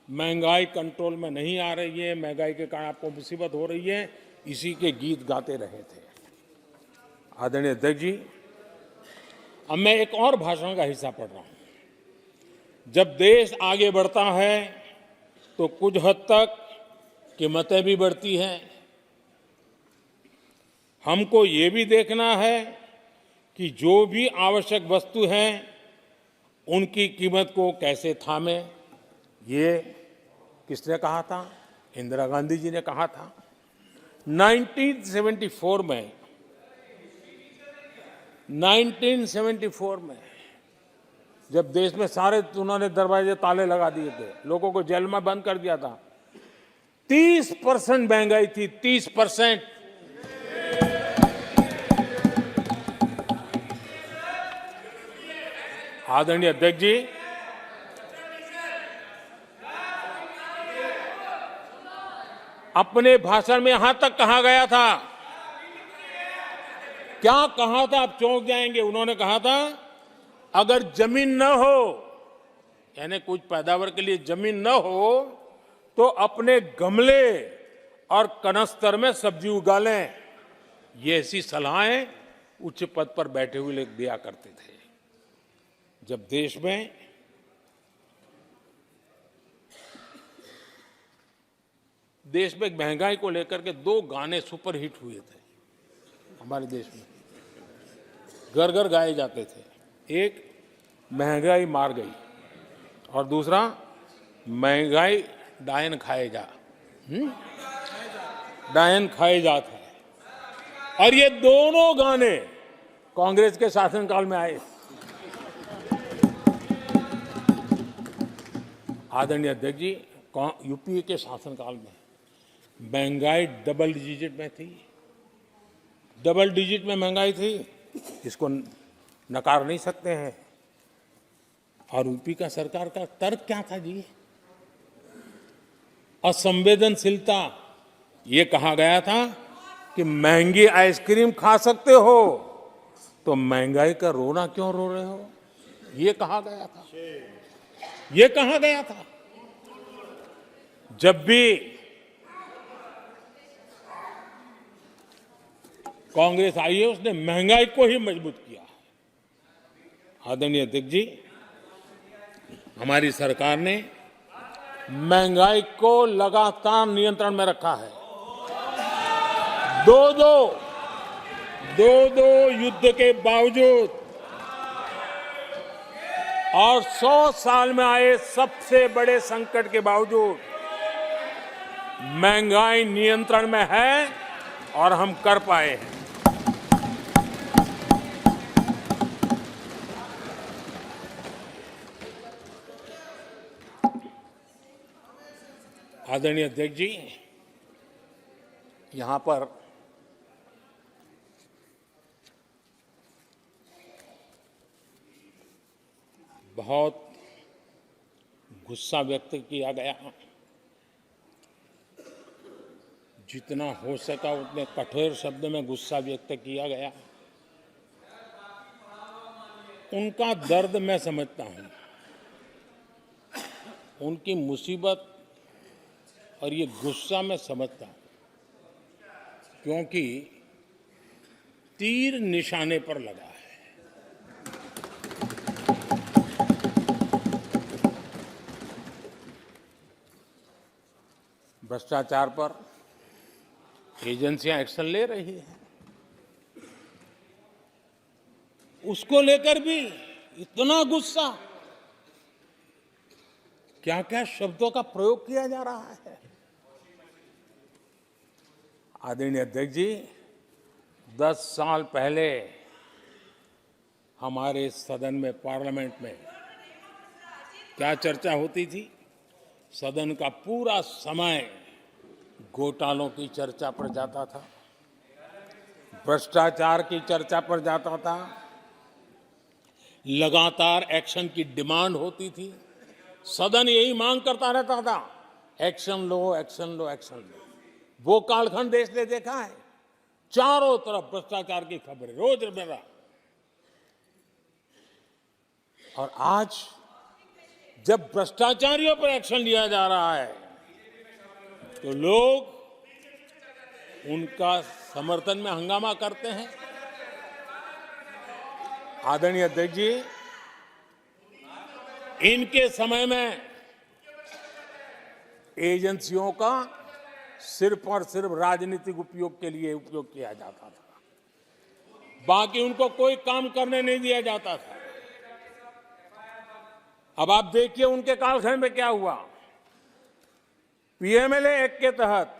महंगाई कंट्रोल में नहीं आ रही है, महंगाई के कारण आपको मुसीबत हो रही है, इसी के गीत गाते रहे थे। आदरणीय अध्यक्ष जी, अब मैं एक और भाषण का हिस्सा पढ़ रहा हूं। जब देश आगे बढ़ता है तो कुछ हद तक कीमतें भी बढ़ती हैं। हमको ये भी देखना है कि जो भी आवश्यक वस्तु हैं उनकी कीमत को कैसे थामें। ये किसने कहा था? इंदिरा गांधी जी ने कहा था। 1974 में जब देश में सारे उन्होंने दरवाजे ताले लगा दिए थे, लोगों को जेल में बंद कर दिया था, 30% महंगाई थी, 30%। आदरणीय अध्यक्ष जी, अपने भाषण में यहां तक कहा गया था, क्या कहा था, आप चौंक जाएंगे। उन्होंने कहा था अगर जमीन न हो, यानी कुछ पैदावार के लिए जमीन न हो, तो अपने गमले और कनस्तर में सब्जी उगा लें। ये ऐसी सलाहें उच्च पद पर बैठे हुए लोग दिया करते थे। जब देश में महंगाई को लेकर के 2 गाने सुपर हिट हुए थे हमारे देश में, घर घर गाए जाते थे। एक महंगाई मार गई और दूसरा महंगाई डायन खाए जा, डायन खाए जात है। और ये दोनों गाने कांग्रेस के शासनकाल में आए। आदरणीय अध्यक्ष जी, यूपीए के शासनकाल में महंगाई डबल डिजिट में थी, डबल डिजिट में महंगाई थी, इसको नकार नहीं सकते हैं। और यूपी का सरकार का तर्क क्या था जी? असंवेदनशीलता। ये कहा गया था कि महंगी आइसक्रीम खा सकते हो तो महंगाई का रोना क्यों रो रहे हो, ये कहा गया था, ये कहा गया था। जब भी कांग्रेस आई है उसने महंगाई को ही मजबूत किया। आदरणीय अध्यक्ष जी, हमारी सरकार ने महंगाई को लगातार नियंत्रण में रखा है। दो युद्ध के बावजूद और 100 साल में आए सबसे बड़े संकट के बावजूद महंगाई नियंत्रण में है और हम कर पाए हैं। आदरणीय अध्यक्ष जी, यहां पर बहुत गुस्सा व्यक्त किया गया। जितना हो सका उतने कठोर शब्द में गुस्सा व्यक्त किया गया। उनका दर्द मैं समझता हूं, उनकी मुसीबत और ये गुस्सा मैं समझता हूं, क्योंकि तीर निशाने पर लगा है। भ्रष्टाचार पर एजेंसियां एक्शन ले रही हैं, उसको लेकर भी इतना गुस्सा, क्या क्या शब्दों का प्रयोग किया जा रहा है। आदरणीय अध्यक्ष जी, 10 साल पहले हमारे सदन में, पार्लियामेंट में क्या चर्चा होती थी? सदन का पूरा समय घोटालों की चर्चा पर जाता था, भ्रष्टाचार की चर्चा पर जाता था, लगातार एक्शन की डिमांड होती थी। सदन यही मांग करता रहता था, एक्शन लो, एक्शन लो, एक्शन लो। वो कालखंड देश ने देखा है, चारों तरफ भ्रष्टाचार की खबरें रोजमर्रा। और आज जब भ्रष्टाचारियों पर एक्शन लिया जा रहा है तो लोग उनका समर्थन में हंगामा करते हैं। आदरणीय अध्यक्ष जी, इनके समय में एजेंसियों का सिर्फ और सिर्फ राजनीतिक उपयोग के लिए उपयोग किया जाता था, बाकी उनको कोई काम करने नहीं दिया जाता था। अब आप देखिए उनके कालखंड में क्या हुआ। पीएमएलए एक्ट के तहत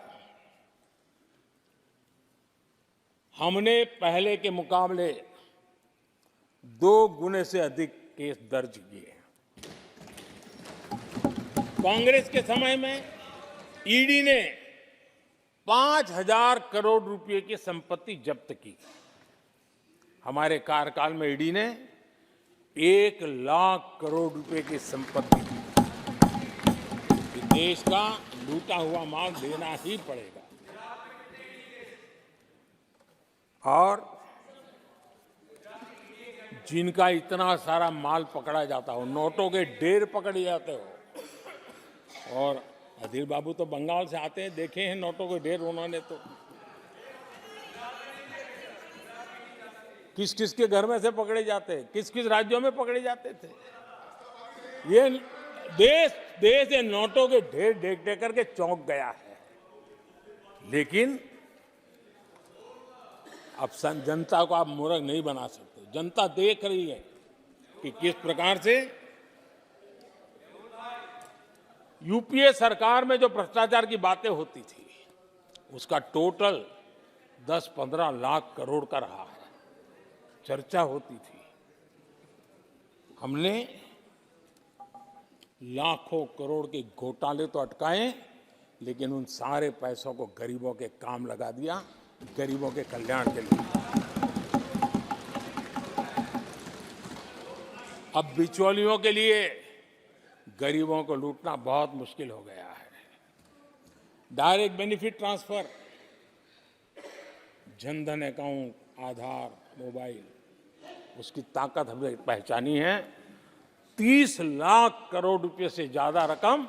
हमने पहले के मुकाबले 2 गुने से अधिक केस दर्ज किए। कांग्रेस के समय में ईडी ने 5,000 करोड़ रुपए की संपत्ति जब्त की। हमारे कार्यकाल में ईडी ने 1 लाख करोड़ रुपए की संपत्ति की। देश का लूटा हुआ माल देना ही पड़ेगा। और जिनका इतना सारा माल पकड़ा जाता हो, नोटों के ढेर पकड़े जाते हो, और अधीर बाबू तो बंगाल से आते हैं, देखे हैं नोटों के ढेर उन्होंने तो किस किस के घर में से पकड़े जाते, किस किस राज्यों में पकड़े जाते थे। ये देश ये नोटों के ढेर देख देख करके चौंक गया है। लेकिन अब जनता को आप मूर्ख नहीं बना सकते। जनता देख रही है कि किस प्रकार से यूपीए सरकार में जो भ्रष्टाचार की बातें होती थी, उसका टोटल 10-15 लाख करोड़ का रहा है। चर्चा होती थी। हमने लाखों करोड़ के घोटाले तो अटकाए, लेकिन उन सारे पैसों को गरीबों के काम लगा दिया, गरीबों के कल्याण के लिए। अब बिचौलियों के लिए गरीबों को लूटना बहुत मुश्किल हो गया है। Direct benefit transfer, Jan Dhan account, Aadhaar, mobile, उसकी ताकत हमने पहचानी है। 30 लाख करोड़ रुपए से ज्यादा रकम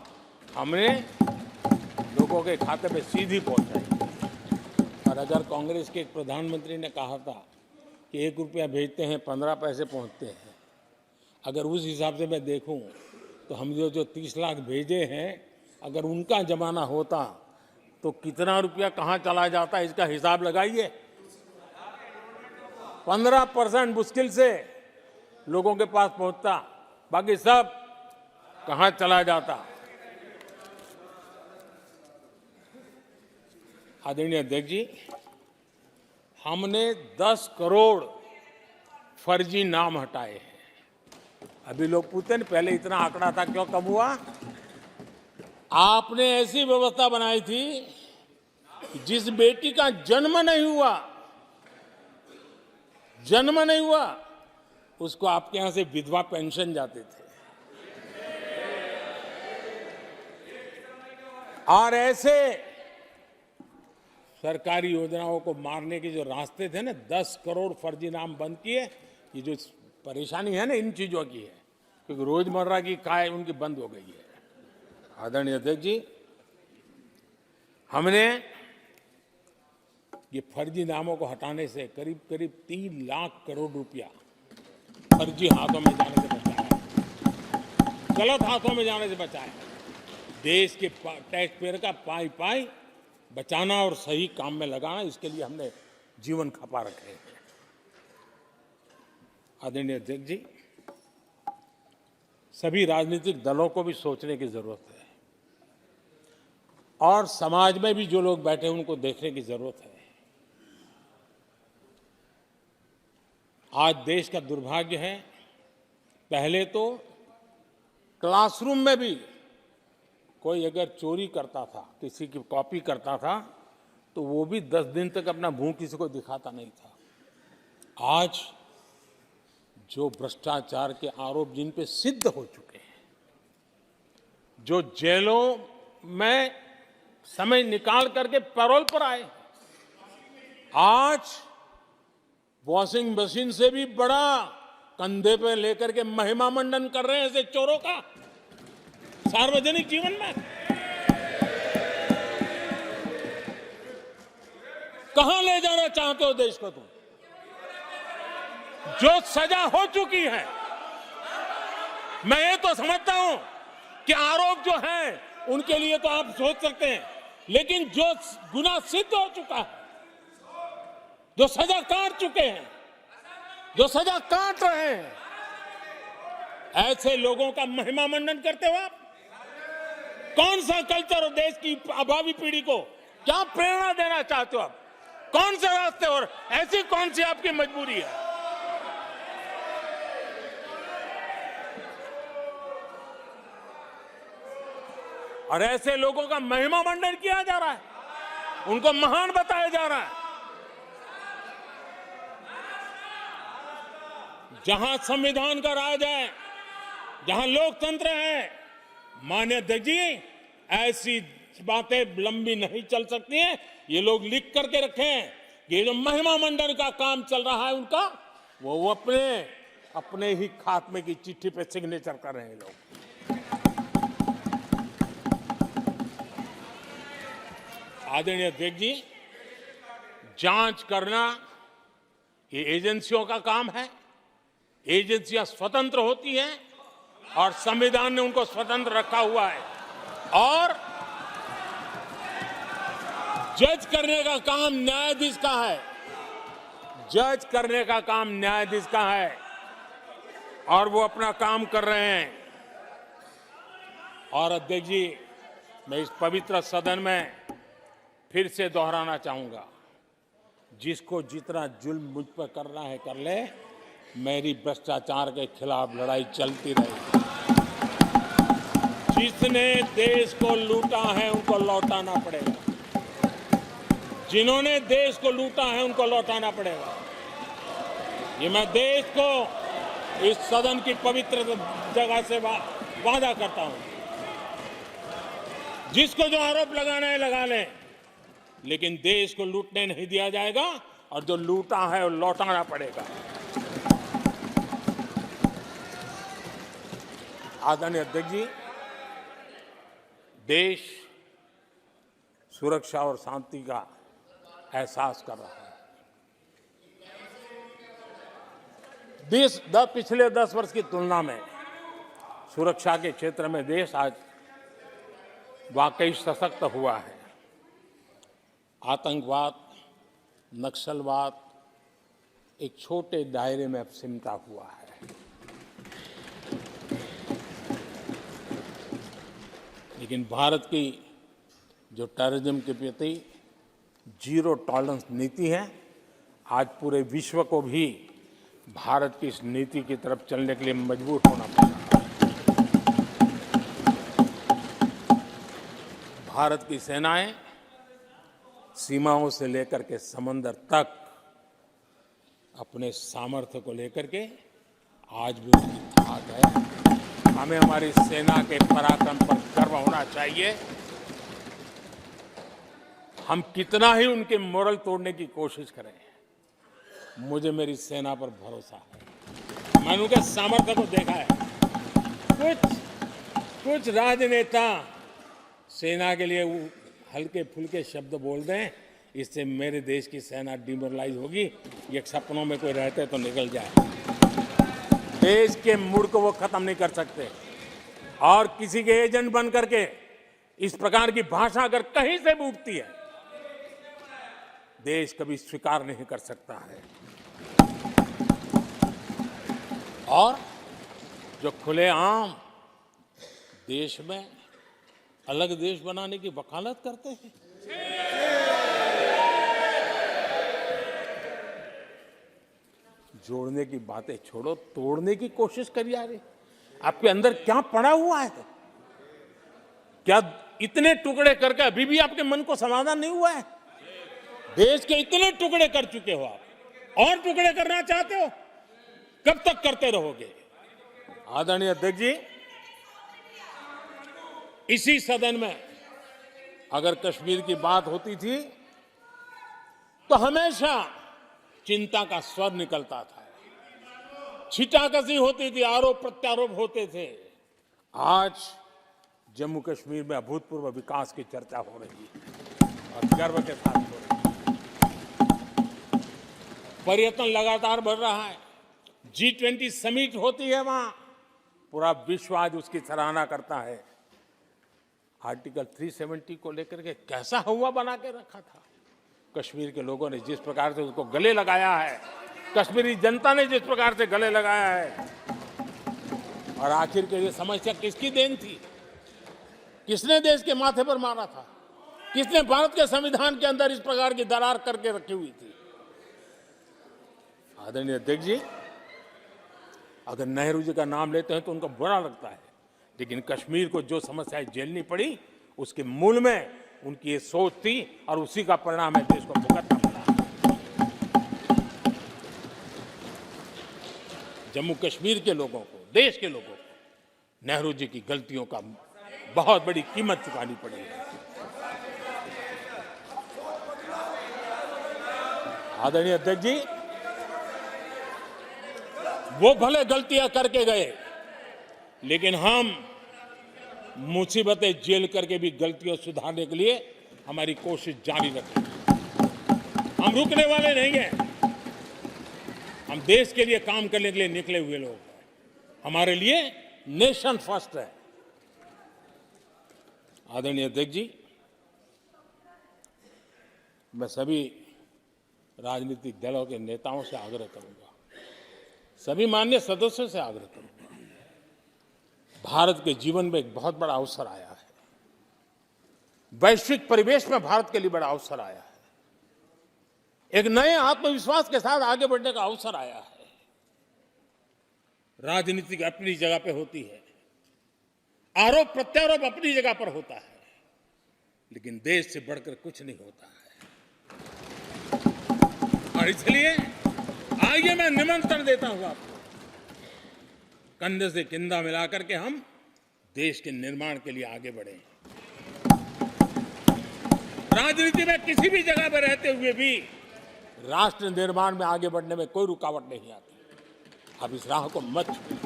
हमने लोगों के खाते में सीधी पहुंचाई। और अगर कांग्रेस के एक प्रधानमंत्री ने कहा था कि 1 रुपया भेजते हैं 15 पैसे पहुंचते हैं, अगर उस हिसाब से मैं देखूं तो हम जो 30 लाख भेजे हैं, अगर उनका जमाना होता तो कितना रुपया कहां चला जाता, इसका हिसाब लगाइए। 15% मुश्किल से लोगों के पास पहुंचता, बाकी सब कहां चला जाता। आदरणीय अध्यक्ष जी, हमने 10 करोड़ फर्जी नाम हटाए हैं। अभी लोग पूछते हैं पहले इतना आंकड़ा था, क्यों कम हुआ? आपने ऐसी व्यवस्था बनाई थी कि जिस बेटी का जन्म नहीं हुआ उसको आपके यहां से विधवा पेंशन जाते थे। और ऐसे सरकारी योजनाओं को मारने के जो रास्ते थे ना, 10 करोड़ फर्जी नाम बंद किए। ये जो परेशानी है ना इन चीजों की है, क्योंकि रोजमर्रा की काय उनकी बंद हो गई है। आदरणीय अध्यक्ष जी, हमने ये फर्जी नामों को हटाने से करीब 3 लाख करोड़ रुपया फर्जी हाथों में जाने से बचाया, गलत हाथों में जाने से बचाया। देश के टैक्स पेयर का पाई बचाना और सही काम में लगाना, इसके लिए हमने जीवन खपा रखे हैं। आदरणीय अध्यक्ष जी, सभी राजनीतिक दलों को भी सोचने की जरूरत है, और समाज में भी जो लोग बैठे हैं उनको देखने की जरूरत है। आज देश का दुर्भाग्य है, पहले तो क्लासरूम में भी कोई अगर चोरी करता था, किसी की कॉपी करता था, तो वो भी 10 दिन तक अपना मुंह किसी को दिखाता नहीं था। आज जो भ्रष्टाचार के आरोप जिन पे सिद्ध हो चुके हैं, जो जेलों में समय निकाल करके पैरोल पर आए, आज वॉशिंग मशीन से भी बड़ा कंधे पे लेकर के महिमा मंडन कर रहे हैं ऐसे चोरों का सार्वजनिक जीवन में। कहां ले जाना चाहते हो देश को तुम? जो सजा हो चुकी है, मैं ये तो समझता हूं कि आरोप जो है उनके लिए तो आप सोच सकते हैं, लेकिन जो गुनाह सिद्ध हो चुका है, जो सजा काट चुके हैं, जो सजा काट रहे हैं, ऐसे लोगों का महिमा मंडन करते हो आप? कौन सा कल्चर और देश की भावी पीढ़ी को क्या प्रेरणा देना चाहते हो आप? कौन से रास्ते और ऐसी कौन सी आपकी मजबूरी है? और ऐसे लोगों का महिमा मंडन किया जा रहा है, उनको महान बताया जा रहा है। जहां संविधान का राज है, जहां लोकतंत्र है, माननीय अध्यक्ष जी, ऐसी बातें लंबी नहीं चल सकती हैं। ये लोग लिख करके रखे हैं कि ये जो महिमा मंडन का काम चल रहा है उनका, वो अपने ही खात्मे की चिट्ठी पे सिग्नेचर कर रहे हैं लोग। आदरणीय अध्यक्ष जी, जांच करना ये एजेंसियों का काम है। एजेंसियां स्वतंत्र होती हैं और संविधान ने उनको स्वतंत्र रखा हुआ है। और जज करने का काम न्यायाधीश का है। जज करने का काम न्यायाधीश का है और वो अपना काम कर रहे हैं। और अध्यक्ष जी, मैं इस पवित्र सदन में फिर से दोहराना चाहूंगा, जिसको जितना जुल्म मुझ पर करना है कर ले, मेरी भ्रष्टाचार के खिलाफ लड़ाई चलती रहेगी। जिसने देश को लूटा है उनको लौटाना पड़ेगा। जिन्होंने देश को लूटा है उनको लौटाना पड़ेगा। ये मैं देश को इस सदन की पवित्र जगह से वादा करता हूं। जिसको जो आरोप लगाना है लगा लें, लेकिन देश को लूटने नहीं दिया जाएगा और जो लूटा है वो लौटाना पड़ेगा। आदरणीय अध्यक्ष जी, देश सुरक्षा और शांति का एहसास कर रहा है। देश पिछले 10 वर्ष की तुलना में सुरक्षा के क्षेत्र में देश आज वाकई सशक्त हुआ है। आतंकवाद, नक्सलवाद एक छोटे दायरे में अब सिमटा हुआ है। लेकिन भारत की जो टेररिज्म के प्रति जीरो टॉलरेंस नीति है, आज पूरे विश्व को भी भारत की इस नीति की तरफ चलने के लिए मजबूर होना पड़ा। भारत की सेनाएं सीमाओं से लेकर के समंदर तक अपने सामर्थ्य को लेकर के आज भी उसकी धाक है। हमें हमारी सेना के पराक्रम पर गर्व होना चाहिए। हम कितना ही उनके मोरल तोड़ने की कोशिश करें, मुझे मेरी सेना पर भरोसा है। मैंने उनके सामर्थ्य को देखा है। कुछ राजनेता सेना के लिए हल्के फुल्के शब्द बोल दें, इससे मेरे देश की सेना डिमोरलाइज होगी। ये सपनों में कोई रहते तो निकल जाए। देश के मूड को वो खत्म नहीं कर सकते। और किसी के एजेंट बन करके इस प्रकार की भाषा अगर कहीं से भी उठती है, देश कभी स्वीकार नहीं कर सकता है। और जो खुलेआम देश में अलग देश बनाने की वकालत करते हैं, जोड़ने की बातें छोड़ो, तोड़ने की कोशिश करिए। यार, आपके अंदर क्या पड़ा हुआ है? क्या इतने टुकड़े करके अभी भी आपके मन को समाधान नहीं हुआ है? देश के इतने टुकड़े कर चुके हो आप, और टुकड़े करना चाहते हो? कब तक करते रहोगे? आदरणीय अध्यक्ष जी, इसी सदन में अगर कश्मीर की बात होती थी तो हमेशा चिंता का स्वर निकलता था, छिटाकशी होती थी, आरोप प्रत्यारोप होते थे। आज जम्मू कश्मीर में अभूतपूर्व विकास की चर्चा हो रही है और गर्व के साथ हो रही है। पर्यटन लगातार बढ़ रहा है। G20 समिट होती है वहां, पूरा विश्व आज उसकी सराहना करता है। आर्टिकल 370 को लेकर के कैसा हुआ बना के रखा था। कश्मीर के लोगों ने जिस प्रकार से उसको गले लगाया है, कश्मीरी जनता ने जिस प्रकार से गले लगाया है, और आखिर के ये समस्या किसकी देन थी? किसने देश के माथे पर मारा था? किसने भारत के संविधान के अंदर इस प्रकार की दरार करके रखी हुई थी? आदरणीय अध्यक्ष जी, अगर नेहरू जी का नाम लेते हैं तो उनको बुरा लगता है, लेकिन कश्मीर को जो समस्याएं झेलनी पड़ी उसके मूल में उनकी ये सोच थी और उसी का परिणाम है देश को भुगतना पड़ा। जम्मू कश्मीर के लोगों को, देश के लोगों को नेहरू जी की गलतियों का बहुत बड़ी कीमत चुकानी पड़ी है। आदरणीय अध्यक्ष जी, वो भले गलतियां करके गए, लेकिन हम मुसीबतें झेल करके भी गलतियों सुधारने के लिए हमारी कोशिश जारी रखेंगे। हम रुकने वाले नहीं हैं। हम देश के लिए काम करने के लिए निकले हुए लोग हैं। हमारे लिए नेशन फर्स्ट है। आदरणीय अध्यक्ष जी, मैं सभी राजनीतिक दलों के नेताओं से आग्रह करूंगा, सभी माननीय सदस्यों से आग्रह करूंगा, भारत के जीवन में एक बहुत बड़ा अवसर आया है। वैश्विक परिवेश में भारत के लिए बड़ा अवसर आया है। एक नए आत्मविश्वास के साथ आगे बढ़ने का अवसर आया है। राजनीति अपनी जगह पे होती है, आरोप प्रत्यारोप अपनी जगह पर होता है, लेकिन देश से बढ़कर कुछ नहीं होता है। और इसलिए आइए मैं निमंत्रण देता हूं आपको, कंधे से कंधा मिलाकर के हम देश के निर्माण के लिए आगे बढ़े। राजनीति में किसी भी जगह पर रहते हुए भी राष्ट्र निर्माण में आगे बढ़ने में कोई रुकावट नहीं आती। आप इस राह को मत छोड़िए।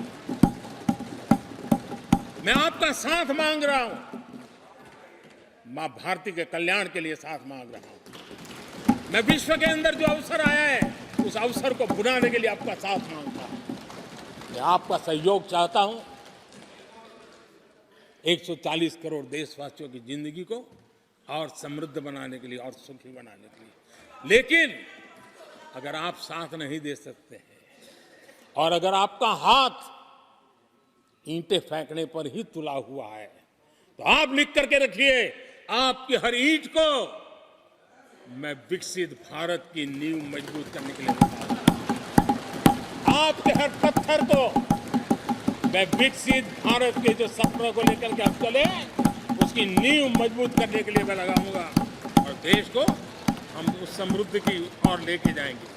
मैं आपका साथ मांग रहा हूं, मां भारती के कल्याण के लिए साथ मांग रहा हूं। मैं विश्व के अंदर जो अवसर आया है, उस अवसर को बुलाने के लिए आपका साथ मांगता हूं। मैं आपका सहयोग चाहता हूं 140 करोड़ देशवासियों की जिंदगी को और समृद्ध बनाने के लिए और सुखी बनाने के लिए। लेकिन अगर आप साथ नहीं दे सकते हैं और अगर आपका हाथ ईंटें फेंकने पर ही तुला हुआ है, तो आप लिख करके रखिए, आपकी हर ईंट को मैं विकसित भारत की नींव मजबूत करने के लिए लगाऊंगा। आपके हर पत्थर को मैं विकसित भारत के जो सपनों को लेकर के आप चले, उसकी नींव मजबूत करने के लिए मैं लगाऊंगा और देश को हम उस समृद्धि की ओर लेके जाएंगे।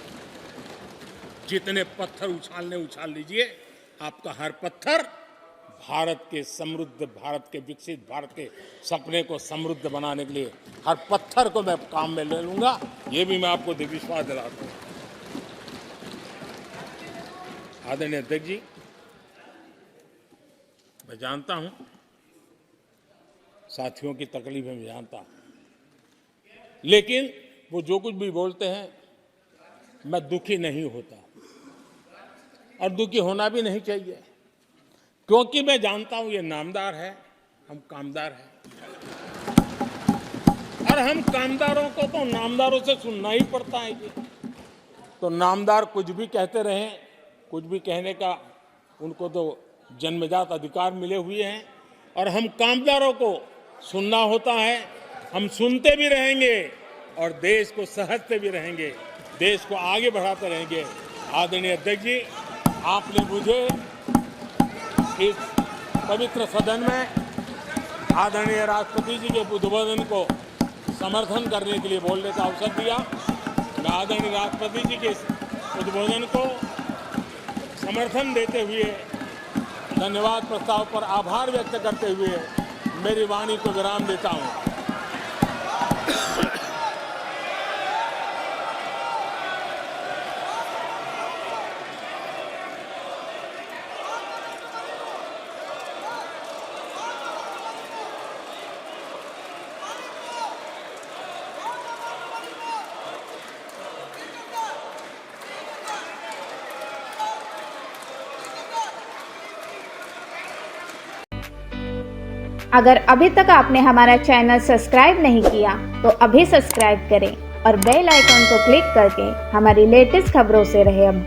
जितने पत्थर उछालने उछाल लीजिए, आपका हर पत्थर भारत के समृद्ध, भारत के विकसित भारत के सपने को समृद्ध बनाने के लिए हर पत्थर को मैं काम में ले लूंगा। ये भी मैं आपको विश्वास दिलाता हूं। आदरणीय अध्यक्ष जी, मैं जानता हूं साथियों की तकलीफें मैं जानता हूं, लेकिन वो जो कुछ भी बोलते हैं मैं दुखी नहीं होता और दुखी होना भी नहीं चाहिए, क्योंकि मैं जानता हूं ये नामदार है, हम कामदार हैं। और हम कामदारों को तो नामदारों से सुनना ही पड़ता है जी। तो नामदार कुछ भी कहते रहें, कुछ भी कहने का उनको तो जन्मजात अधिकार मिले हुए हैं, और हम कामदारों को सुनना होता है। हम सुनते भी रहेंगे और देश को सहजते भी रहेंगे, देश को आगे बढ़ाते रहेंगे। आदरणीय अध्यक्ष जी, आपने मुझे इस पवित्र सदन में आदरणीय राष्ट्रपति जी के उद्बोधन को समर्थन करने के लिए बोलने का अवसर दिया। मैं आदरणीय राष्ट्रपति जी के उद्बोधन को समर्थन देते हुए धन्यवाद प्रस्ताव पर आभार व्यक्त करते हुए मेरी वाणी को विराम देता हूं। अगर अभी तक आपने हमारा चैनल सब्सक्राइब नहीं किया तो अभी सब्सक्राइब करें और बेल आइकॉन को क्लिक करके हमारी लेटेस्ट खबरों से रहे अपडेट।